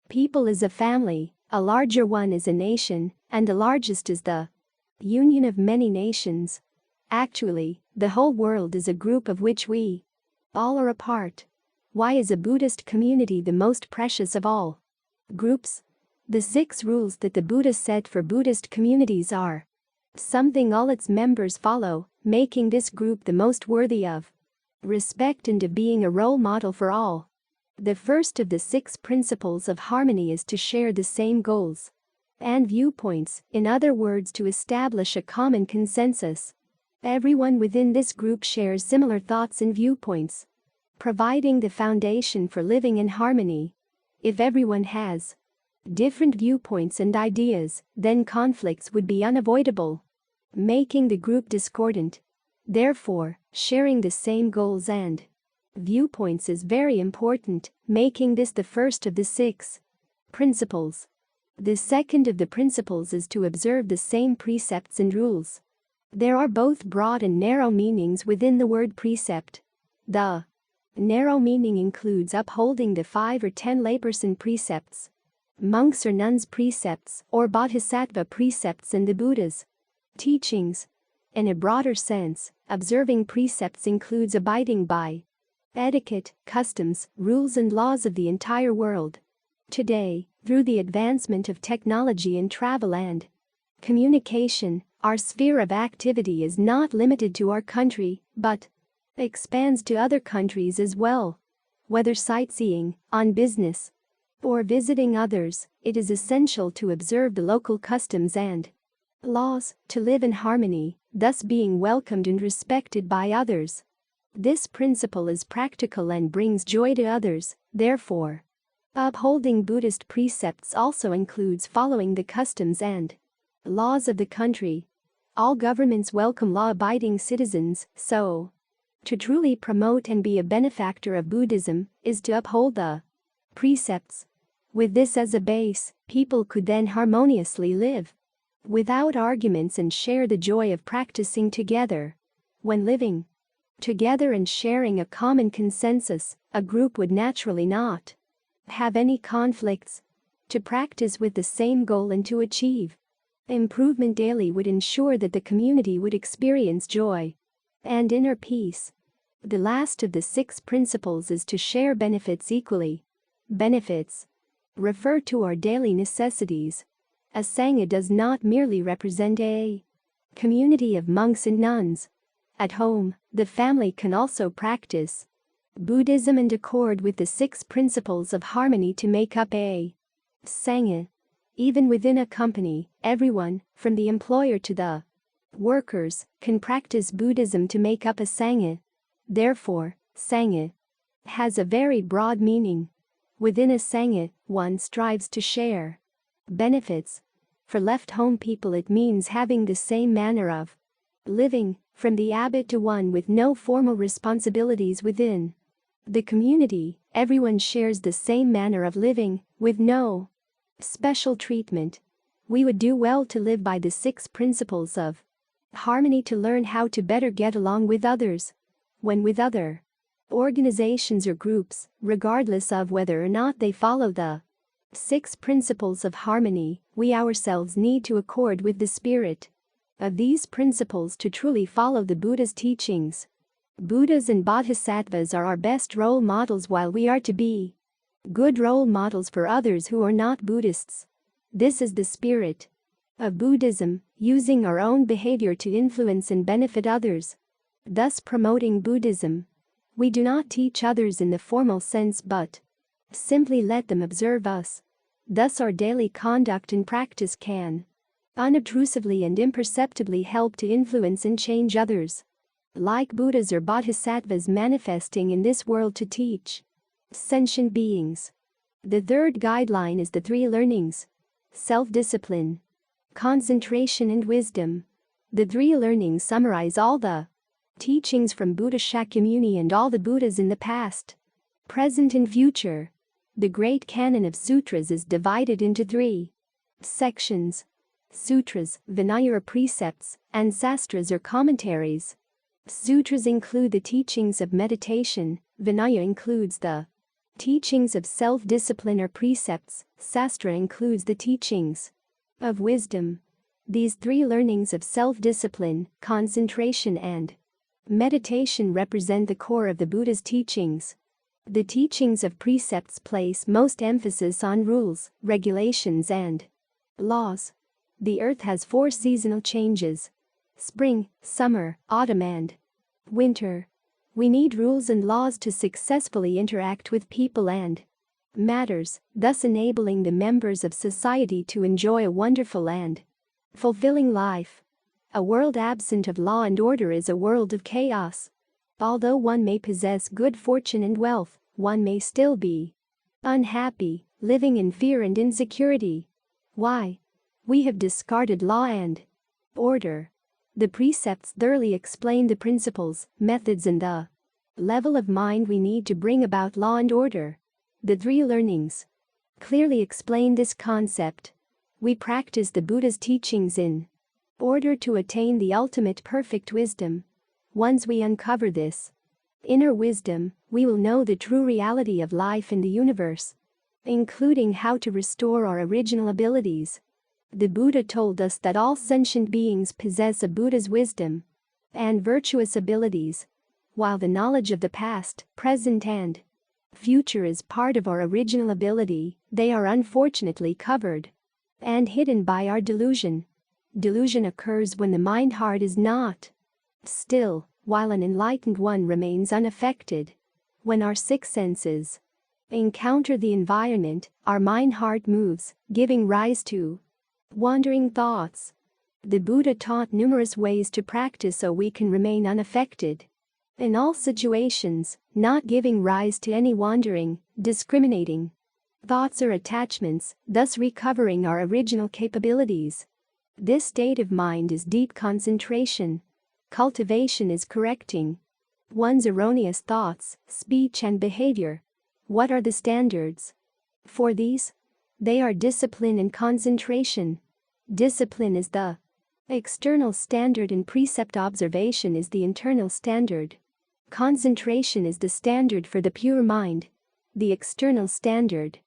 people is a family. A larger one is a nation, and the largest is the union of many nations. Actually, the whole world is a group of which we all are a part. Why is a Buddhist community the most precious of all groups? The 6 rules that the Buddha set for Buddhist communities are something all its members follow, making this group the most worthy of respect and of being a role model for all. The first of the 6 principles of harmony is to share the same goals and viewpoints, in other words, to establish a common consensus. Everyone within this group shares similar thoughts and viewpoints, providing the foundation for living in harmony. If everyone has different viewpoints and ideas, then conflicts would be unavoidable, making the group discordant. Therefore, sharing the same goals and viewpoints is very important, making this the first of the 6 principles. The second of the principles is to observe the same precepts and rules. There are both broad and narrow meanings within the word precept. The narrow meaning includes upholding the 5 or 10 layperson precepts, monks or nuns' precepts, or bodhisattva precepts and the Buddha's teachings. In a broader sense, observing precepts includes abiding by etiquette, customs, rules and laws of the entire world. Today, through the advancement of technology in travel and communication, our sphere of activity is not limited to our country, but expands to other countries as well. Whether sightseeing, on business, or visiting others, it is essential to observe the local customs and laws, to live in harmony, thus being welcomed and respected by others. This principle is practical and brings joy to others. Therefore, upholding Buddhist precepts also includes following the customs and laws of the country. All governments welcome law-abiding citizens, so to truly promote and be a benefactor of Buddhism is to uphold the precepts. With this as a base, people could then harmoniously live without arguments and share the joy of practicing together. When living together and sharing a common consensus, a group would naturally not have any conflicts. To practice with the same goal and to achieve improvement daily would ensure that the community would experience joy and inner peace. The last of the 6 principles is to share benefits equally. Benefits refer to our daily necessities. A Sangha does not merely represent a community of monks and nuns. At home, the family can also practice Buddhism in accord with the 6 principles of harmony to make up a Sangha. Even within a company, everyone, from the employer to the workers, can practice Buddhism to make up a Sangha. Therefore, Sangha has a very broad meaning. Within a Sangha, one strives to share benefits. For left-home people it means having the same manner of living, from the abbot to one with no formal responsibilities within the community. Everyone shares the same manner of living, with no special treatment. We would do well to live by the 6 principles of harmony to learn how to better get along with others. When with other organizations or groups, regardless of whether or not they follow the 6 principles of harmony, we ourselves need to accord with the spirit of these principles to truly follow the Buddha's teachings. Buddhas and bodhisattvas are our best role models, while we are to be good role models for others who are not Buddhists. This is the spirit of Buddhism, using our own behavior to influence and benefit others, thus promoting Buddhism. We do not teach others in the formal sense but simply let them observe us. Thus our daily conduct and practice can unobtrusively and imperceptibly help to influence and change others, like Buddhas or bodhisattvas manifesting in this world to teach sentient beings. The third guideline is the 3 learnings: self-discipline, concentration and wisdom. The 3 learnings summarize all the teachings from Buddha Shakyamuni and all the Buddhas in the past, present and future. The great canon of sutras is divided into 3 sections. Sutras, Vinaya or precepts, and Sastras or commentaries. Sutras include the teachings of meditation, Vinaya includes the Teachings of self-discipline or precepts. Sastra includes the teachings of wisdom. These three learnings of self-discipline, concentration and meditation represent the core of the Buddha's teachings. The teachings of precepts place most emphasis on rules, regulations and laws. The earth has 4 seasonal changes: spring, summer, autumn and winter. We need rules and laws to successfully interact with people and matters, thus enabling the members of society to enjoy a wonderful and fulfilling life. A world absent of law and order is a world of chaos. Although one may possess good fortune and wealth, one may still be unhappy, living in fear and insecurity. Why? We have discarded law and order. The precepts thoroughly explain the principles, methods and the level of mind we need to bring about law and order. The 3 learnings clearly explain this concept. We practice the Buddha's teachings in order to attain the ultimate perfect wisdom. Once we uncover this inner wisdom, we will know the true reality of life in the universe, including how to restore our original abilities. The Buddha told us that all sentient beings possess a Buddha's wisdom and virtuous abilities. While the knowledge of the past, present and future is part of our original ability, they are unfortunately covered and hidden by our delusion. Delusion occurs when the mind-heart is not still, while an enlightened one remains unaffected. When our 6 senses encounter the environment, our mind-heart moves, giving rise to wandering thoughts. The Buddha taught numerous ways to practice so we can remain unaffected in all situations, not giving rise to any wandering, discriminating thoughts or attachments, thus recovering our original capabilities. This state of mind is deep concentration. Cultivation is correcting one's erroneous thoughts, speech and behavior. What are the standards for these? They are discipline and concentration. Discipline is the external standard and precept observation is the internal standard. Concentration is the standard for the pure mind. The external standard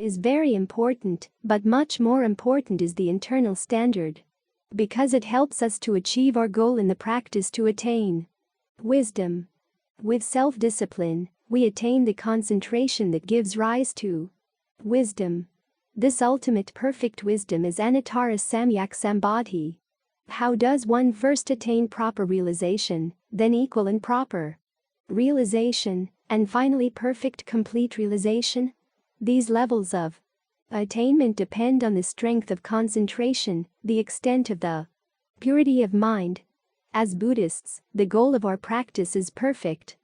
is very important, but much more important is the internal standard, because it helps us to achieve our goal in the practice to attain wisdom. With self-discipline, we attain the concentration that gives rise to wisdom. This ultimate perfect wisdom is Anuttara Samyak Sambodhi. How does one first attain proper realization, then equal and proper realization, and finally perfect complete realization? These levels of attainment depend on the strength of concentration, the extent of the purity of mind. As Buddhists, the goal of our practice is perfect,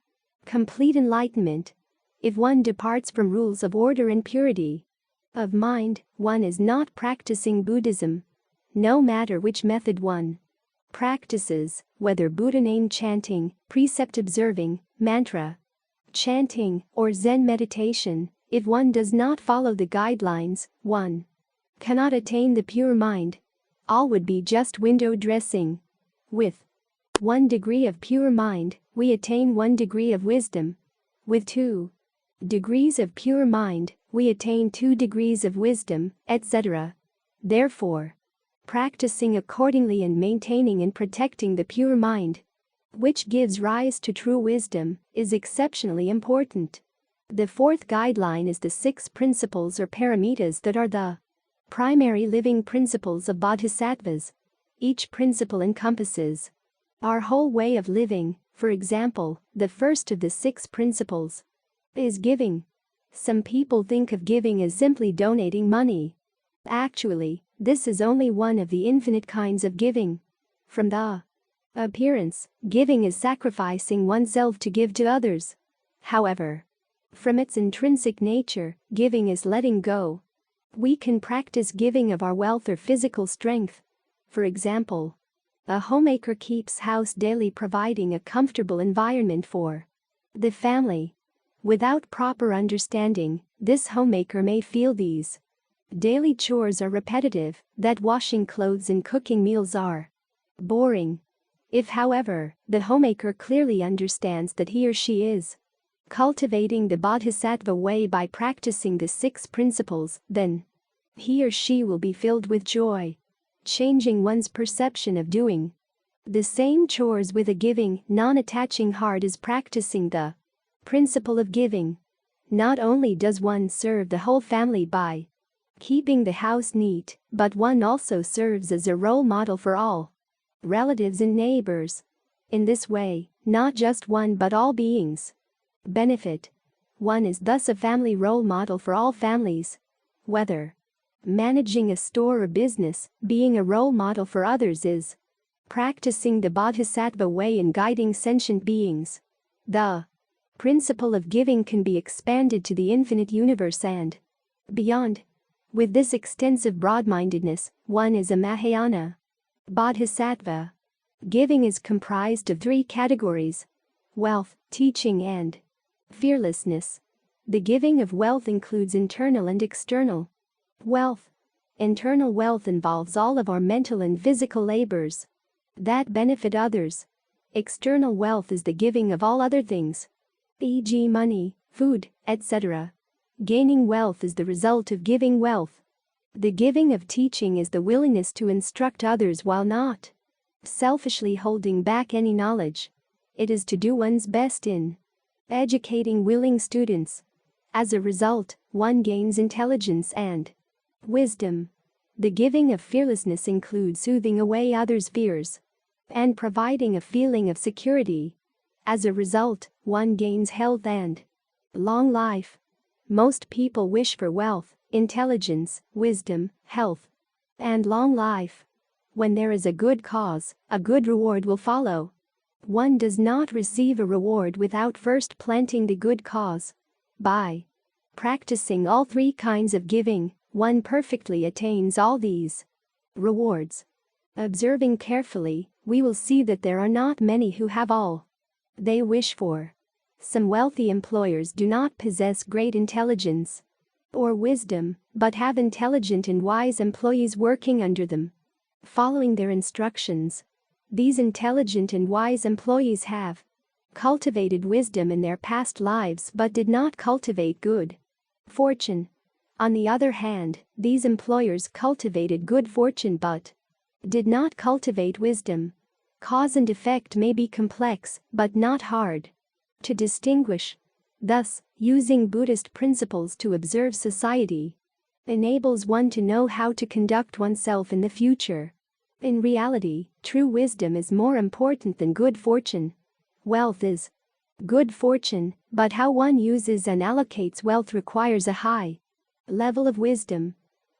complete enlightenment. If one departs from rules of order and purity of mind, one is not practicing Buddhism. No matter which method one practices, whether Buddha name chanting, precept observing, mantra chanting, or Zen meditation, if one does not follow the guidelines, one cannot attain the pure mind. All would be just window dressing. With 1 degree of pure mind, we attain 1 degree of wisdom. With 2 degrees of pure mind, we attain 2 degrees of wisdom, etc. Therefore, practicing accordingly and maintaining and protecting the pure mind, which gives rise to true wisdom, is exceptionally important. The 4th guideline is the 6 principles or paramitas that are the primary living principles of bodhisattvas. Each principle encompasses our whole way of living. For example, the first of the 6 principles is giving. Some people think of giving as simply donating money. Actually, this is only one of the infinite kinds of giving. From the appearance, giving is sacrificing oneself to give to others. However, from its intrinsic nature, giving is letting go. We can practice giving of our wealth or physical strength. For example, a homemaker keeps house daily, providing a comfortable environment for the family. Without proper understanding, this homemaker may feel these daily chores are repetitive, that washing clothes and cooking meals are boring. If, however, the homemaker clearly understands that he or she is cultivating the Bodhisattva way by practicing the 6 principles, then he or she will be filled with joy, changing one's perception of doing the same chores with a giving, non-attaching heart is practicing the principle of giving. Not only does one serve the whole family by keeping the house neat, but one also serves as a role model for all relatives and neighbors. In this way, not just one but all beings benefit. One is thus a family role model for all families. Whether managing a store or business, being a role model for others is practicing the Bodhisattva way in guiding sentient beings. The principle of giving can be expanded to the infinite universe and beyond. With this extensive broad-mindedness, one is a Mahayana Bodhisattva. Giving is comprised of 3 categories: wealth, teaching, and fearlessness. The giving of wealth includes internal and external wealth. Internal wealth involves all of our mental and physical labors that benefit others. External wealth is the giving of all other things, e.g. money, food, etc. Gaining wealth is the result of giving wealth. The giving of teaching is the willingness to instruct others while not selfishly holding back any knowledge. It is to do one's best in educating willing students. As a result, one gains intelligence and wisdom. The giving of fearlessness includes soothing away others' fears and providing a feeling of security. As a result, one gains health and long life. Most people wish for wealth, intelligence, wisdom, health, and long life. When there is a good cause, a good reward will follow. One does not receive a reward without first planting the good cause. By practicing all 3 kinds of giving, one perfectly attains all these rewards. Observing carefully, we will see that there are not many who have all they wish for. Some wealthy employers do not possess great intelligence or wisdom, but have intelligent and wise employees working under them, following their instructions. These intelligent and wise employees have cultivated wisdom in their past lives but did not cultivate good fortune. On the other hand, these employers cultivated good fortune but did not cultivate wisdom. Cause and effect may be complex, but not hard to distinguish. Thus, using Buddhist principles to observe society enables one to know how to conduct oneself in the future. In reality, true wisdom is more important than good fortune. Wealth is good fortune, but how one uses and allocates wealth requires a high level of wisdom.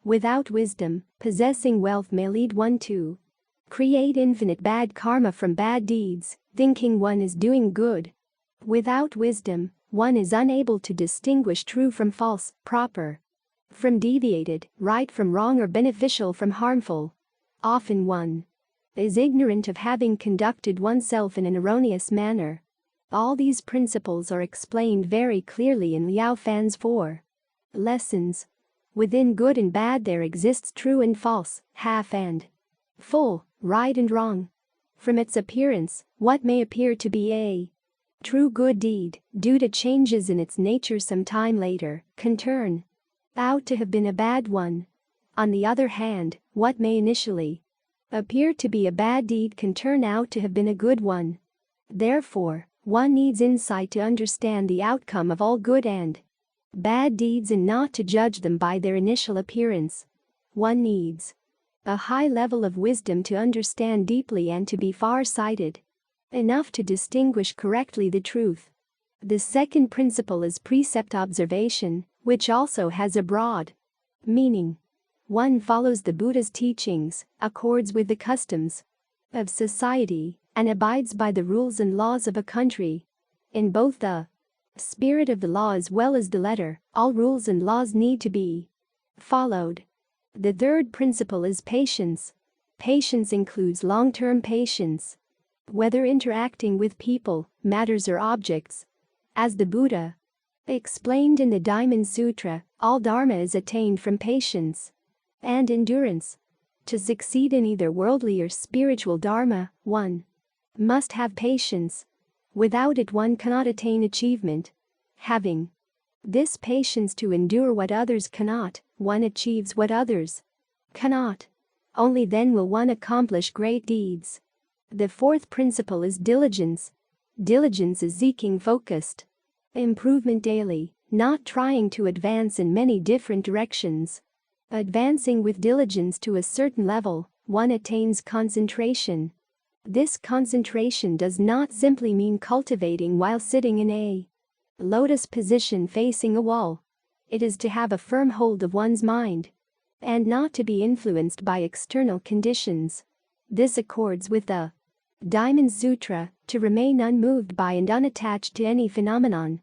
Without wisdom, possessing wealth may lead one to create infinite bad karma from bad deeds, thinking one is doing good. Without wisdom, one is unable to distinguish true from false, proper from deviated, right from wrong, or beneficial from harmful. Often one is ignorant of having conducted oneself in an erroneous manner. All these principles are explained very clearly in Liao Fan's 4 lessons. Within good and bad there exists true and false, half and full, right and wrong. From its appearance, what may appear to be a true good deed, due to changes in its nature some time later, can turn out to have been a bad one. On the other hand, what may initially appear to be a bad deed can turn out to have been a good one. Therefore, one needs insight to understand the outcome of all good and bad deeds and not to judge them by their initial appearance. One needs a high level of wisdom to understand deeply and to be far-sighted enough to distinguish correctly the truth. The second principle is precept observation, which also has a broad meaning. One follows the Buddha's teachings, accords with the customs of society, and abides by the rules and laws of a country. In both the spirit of the law as well as the letter, all rules and laws need to be followed. The third principle is patience. Patience includes long-term patience, whether interacting with people, matters, or objects. As the Buddha explained in the Diamond Sutra, all dharma is attained from patience and endurance. To succeed in either worldly or spiritual dharma, one must have patience. Without it one cannot attain achievement. Having this patience to endure what others cannot, one achieves what others cannot. Only then will one accomplish great deeds. The fourth principle is diligence. Diligence is seeking focused improvement daily, not trying to advance in many different directions. Advancing with diligence to a certain level, one attains concentration. This concentration does not simply mean cultivating while sitting in a lotus position facing a wall. It is to have a firm hold of one's mind and not to be influenced by external conditions. This accords with the Diamond Sutra, to remain unmoved by and unattached to any phenomenon.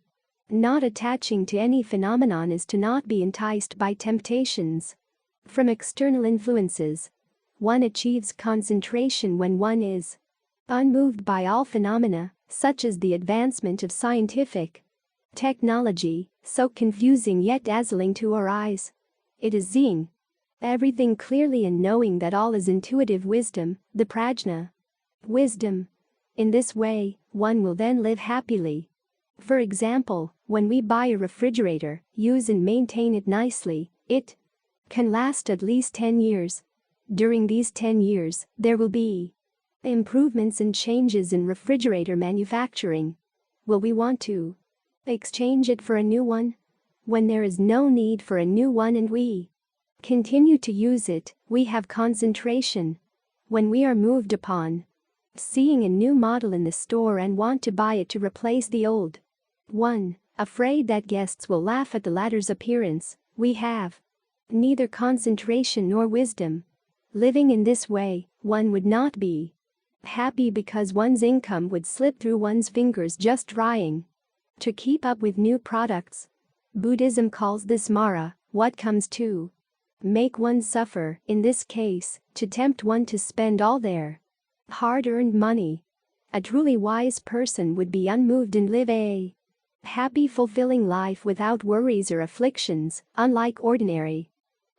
Not attaching to any phenomenon is to not be enticed by temptations from external influences. One achieves concentration when one is unmoved by all phenomena, such as the advancement of scientific technology, so confusing yet dazzling to our eyes. It is seeing everything clearly and knowing that all is intuitive wisdom, the prajna wisdom. In this way, one will then live happily. For example, when we buy a refrigerator, use and maintain it nicely, it can last at least 10 years. During these 10 years, there will be improvements and changes in refrigerator manufacturing. Will we want to exchange it for a new one? When there is no need for a new one and we continue to use it, we have concentration. When we are moved upon seeing a new model in the store and want to buy it to replace the old one, afraid that guests will laugh at the latter's appearance, we have neither concentration nor wisdom. Living in this way, one would not be happy because one's income would slip through one's fingers just trying to keep up with new products. Buddhism calls this Mara, what comes to make one suffer, in this case, to tempt one to spend all their hard-earned money. A truly wise person would be unmoved and live a happy, fulfilling life without worries or afflictions, unlike ordinary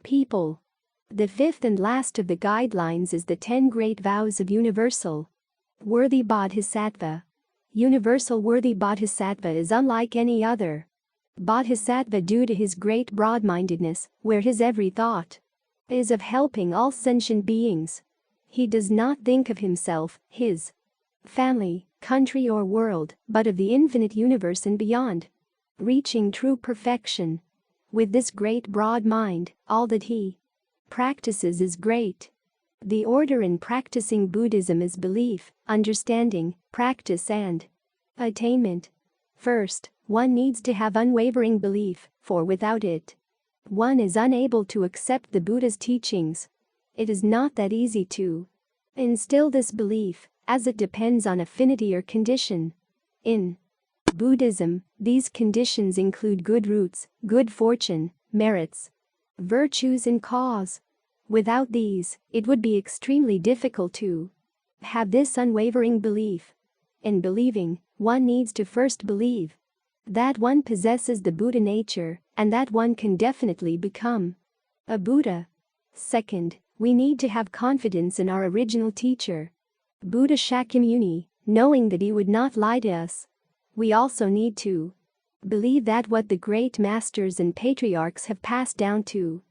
people. The fifth and last of the guidelines is the 10 great vows of universal worthy bodhisattva. Universal worthy bodhisattva is unlike any other bodhisattva due to his great broad-mindedness, where his every thought is of helping all sentient beings. He does not think of himself, his family, country or world, but of the infinite universe and beyond. Reaching true perfection. With this great broad mind, all that he practices is great. The order in practicing Buddhism is belief, understanding, practice and attainment. First, one needs to have unwavering belief, for without it, one is unable to accept the Buddha's teachings. It is not that easy to instill this belief, as it depends on affinity or condition. In Buddhism, these conditions include good roots, good fortune, merits, virtues and cause. Without these, it would be extremely difficult to have this unwavering belief. In believing, one needs to first believe that one possesses the Buddha nature and that one can definitely become a Buddha. Second, we need to have confidence in our original teacher, Buddha Shakyamuni, knowing that he would not lie to us. We also need to believe that what the great masters and patriarchs have passed down to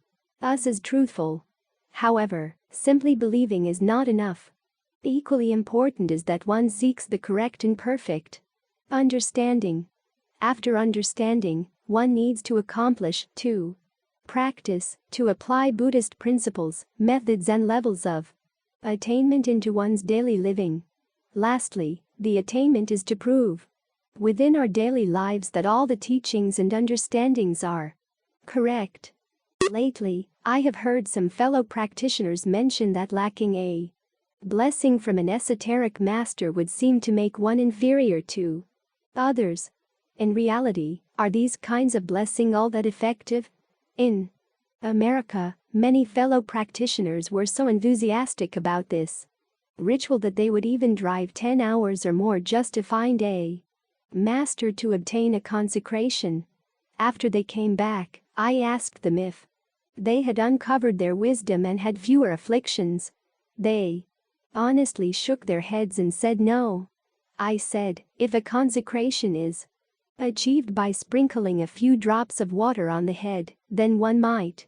us is truthful. However, simply believing is not enough. Equally important is that one seeks the correct and perfect understanding. After understanding, one needs to accomplish, to practice, to apply Buddhist principles, methods and levels of attainment into one's daily living. Lastly, the attainment is to prove within our daily lives that all the teachings and understandings are correct. Lately, I have heard some fellow practitioners mention that lacking a blessing from an esoteric master would seem to make one inferior to others. In reality, are these kinds of blessing all that effective? In America, many fellow practitioners were so enthusiastic about this ritual that they would even drive 10 hours or more just to find a master to obtain a consecration. After they came back, I asked them if they had uncovered their wisdom and had fewer afflictions. They honestly shook their heads and said no. I said, if a consecration is achieved by sprinkling a few drops of water on the head, then one might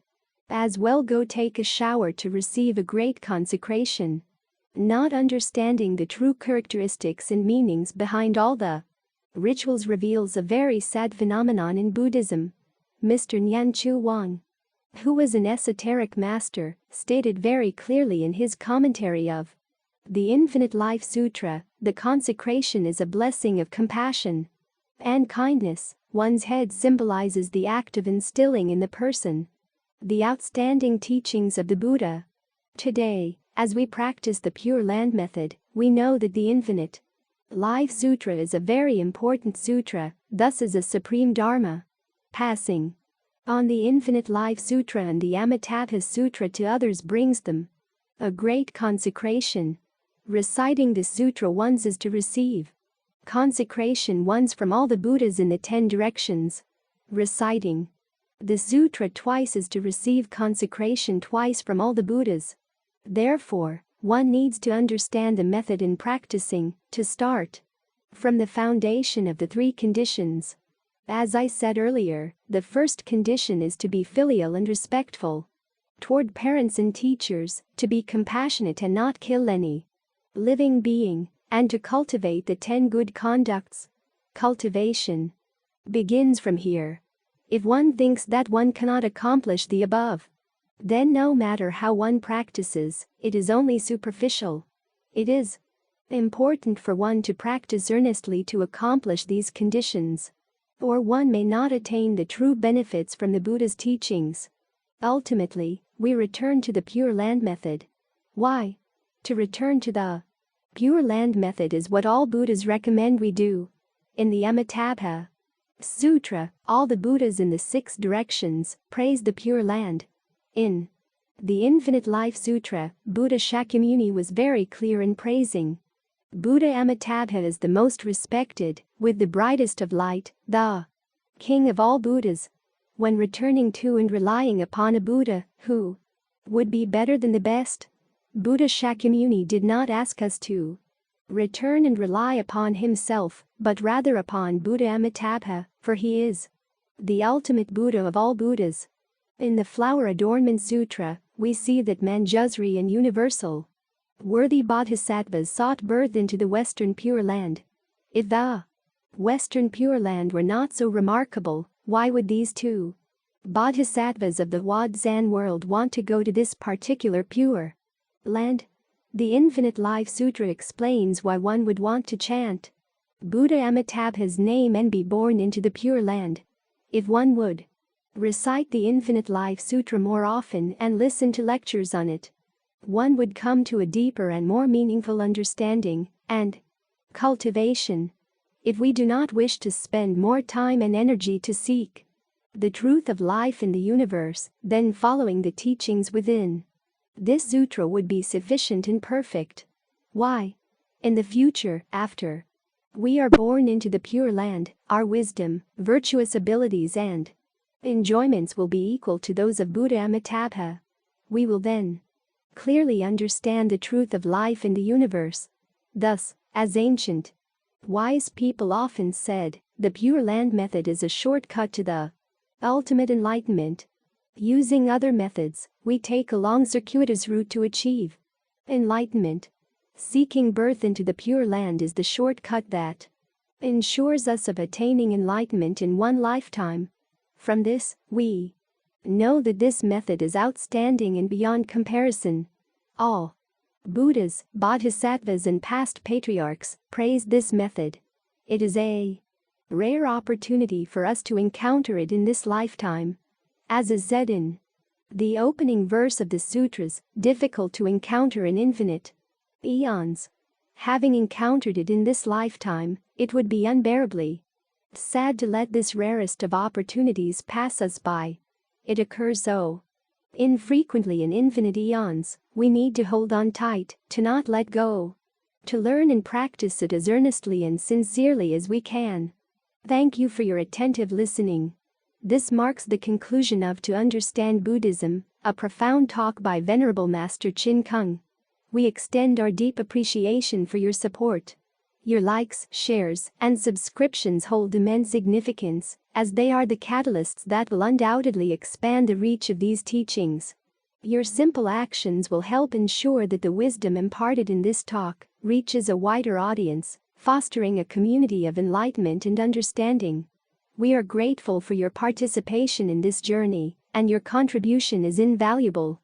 as well go take a shower to receive a great consecration. Not understanding the true characteristics and meanings behind all the rituals reveals a very sad phenomenon in Buddhism. Mr. Nyan Chu Wang, who was an esoteric master, stated very clearly in his commentary of the Infinite Life Sutra, the consecration is a blessing of compassion and kindness. One's head symbolizes the act of instilling in the person the outstanding teachings of the Buddha. Today, as we practice the Pure Land method, we know that the Infinite Life Sutra is a very important sutra, thus is a supreme dharma. Passing on the Infinite Life Sutra and the Amitabha Sutra to others brings them a great consecration. Reciting this sutra once is to receive consecration once from all the Buddhas in the 10 directions. Reciting the sutra twice is to receive consecration twice from all the Buddhas. Therefore, one needs to understand the method in practicing, to start from the foundation of the 3 conditions. As I said earlier, the first condition is to be filial and respectful toward parents and teachers, to be compassionate and not kill any living being, and to cultivate the 10 good conducts. Cultivation begins from here. If one thinks that one cannot accomplish the above, then no matter how one practices, it is only superficial. It is important for one to practice earnestly to accomplish these conditions, or one may not attain the true benefits from the Buddha's teachings. Ultimately, we return to the Pure Land method. Why? To return to the Pure Land method is what all Buddhas recommend we do. In the Amitabha Sutra, all the Buddhas in the 6 directions praise the Pure Land. In the Infinite Life Sutra, Buddha Shakyamuni was very clear in praising Buddha Amitabha as the most respected, with the brightest of light, the king of all Buddhas. When returning to and relying upon a Buddha who would be better than the best, Buddha Shakyamuni did not ask us to return and rely upon himself, but rather upon Buddha Amitabha, for he is the ultimate Buddha of all Buddhas. In the Flower Adornment Sutra, we see that Manjusri and universal worthy bodhisattvas sought birth into the Western Pure Land. If the Western Pure Land were not so remarkable, why would these 2 bodhisattvas of the Wadzan world want to go to this particular Pure Land? The Infinite Life Sutra explains why one would want to chant Buddha Amitabha's name and be born into the Pure Land. If one would recite the Infinite Life Sutra more often and listen to lectures on it, one would come to a deeper and more meaningful understanding and cultivation. If we do not wish to spend more time and energy to seek the truth of life in the universe, then following the teachings within this sutra would be sufficient and perfect. Why? In the future, after we are born into the Pure Land, our wisdom, virtuous abilities and enjoyments will be equal to those of Buddha Amitabha. We will then clearly understand the truth of life in the universe. Thus, as ancient wise people often said, the Pure Land method is a shortcut to the ultimate enlightenment. Using other methods, we take a long circuitous route to achieve enlightenment. Seeking birth into the Pure Land is the shortcut that ensures us of attaining enlightenment in one lifetime. From this, we know that this method is outstanding and beyond comparison. All Buddhas, Bodhisattvas and past patriarchs praise this method. It is a rare opportunity for us to encounter it in this lifetime. As is said in the opening verse of the sutras, difficult to encounter in infinite eons. Having encountered it in this lifetime, it would be unbearably sad to let this rarest of opportunities pass us by. It occurs so infrequently in infinite eons, we need to hold on tight, to not let go, to learn and practice it as earnestly and sincerely as we can. Thank you for your attentive listening. This marks the conclusion of To Understand Buddhism, a profound talk by Venerable Master Chin Kung. We extend our deep appreciation for your support. Your likes, shares, and subscriptions hold immense significance, as they are the catalysts that will undoubtedly expand the reach of these teachings. Your simple actions will help ensure that the wisdom imparted in this talk reaches a wider audience, fostering a community of enlightenment and understanding. We are grateful for your participation in this journey, and your contribution is invaluable.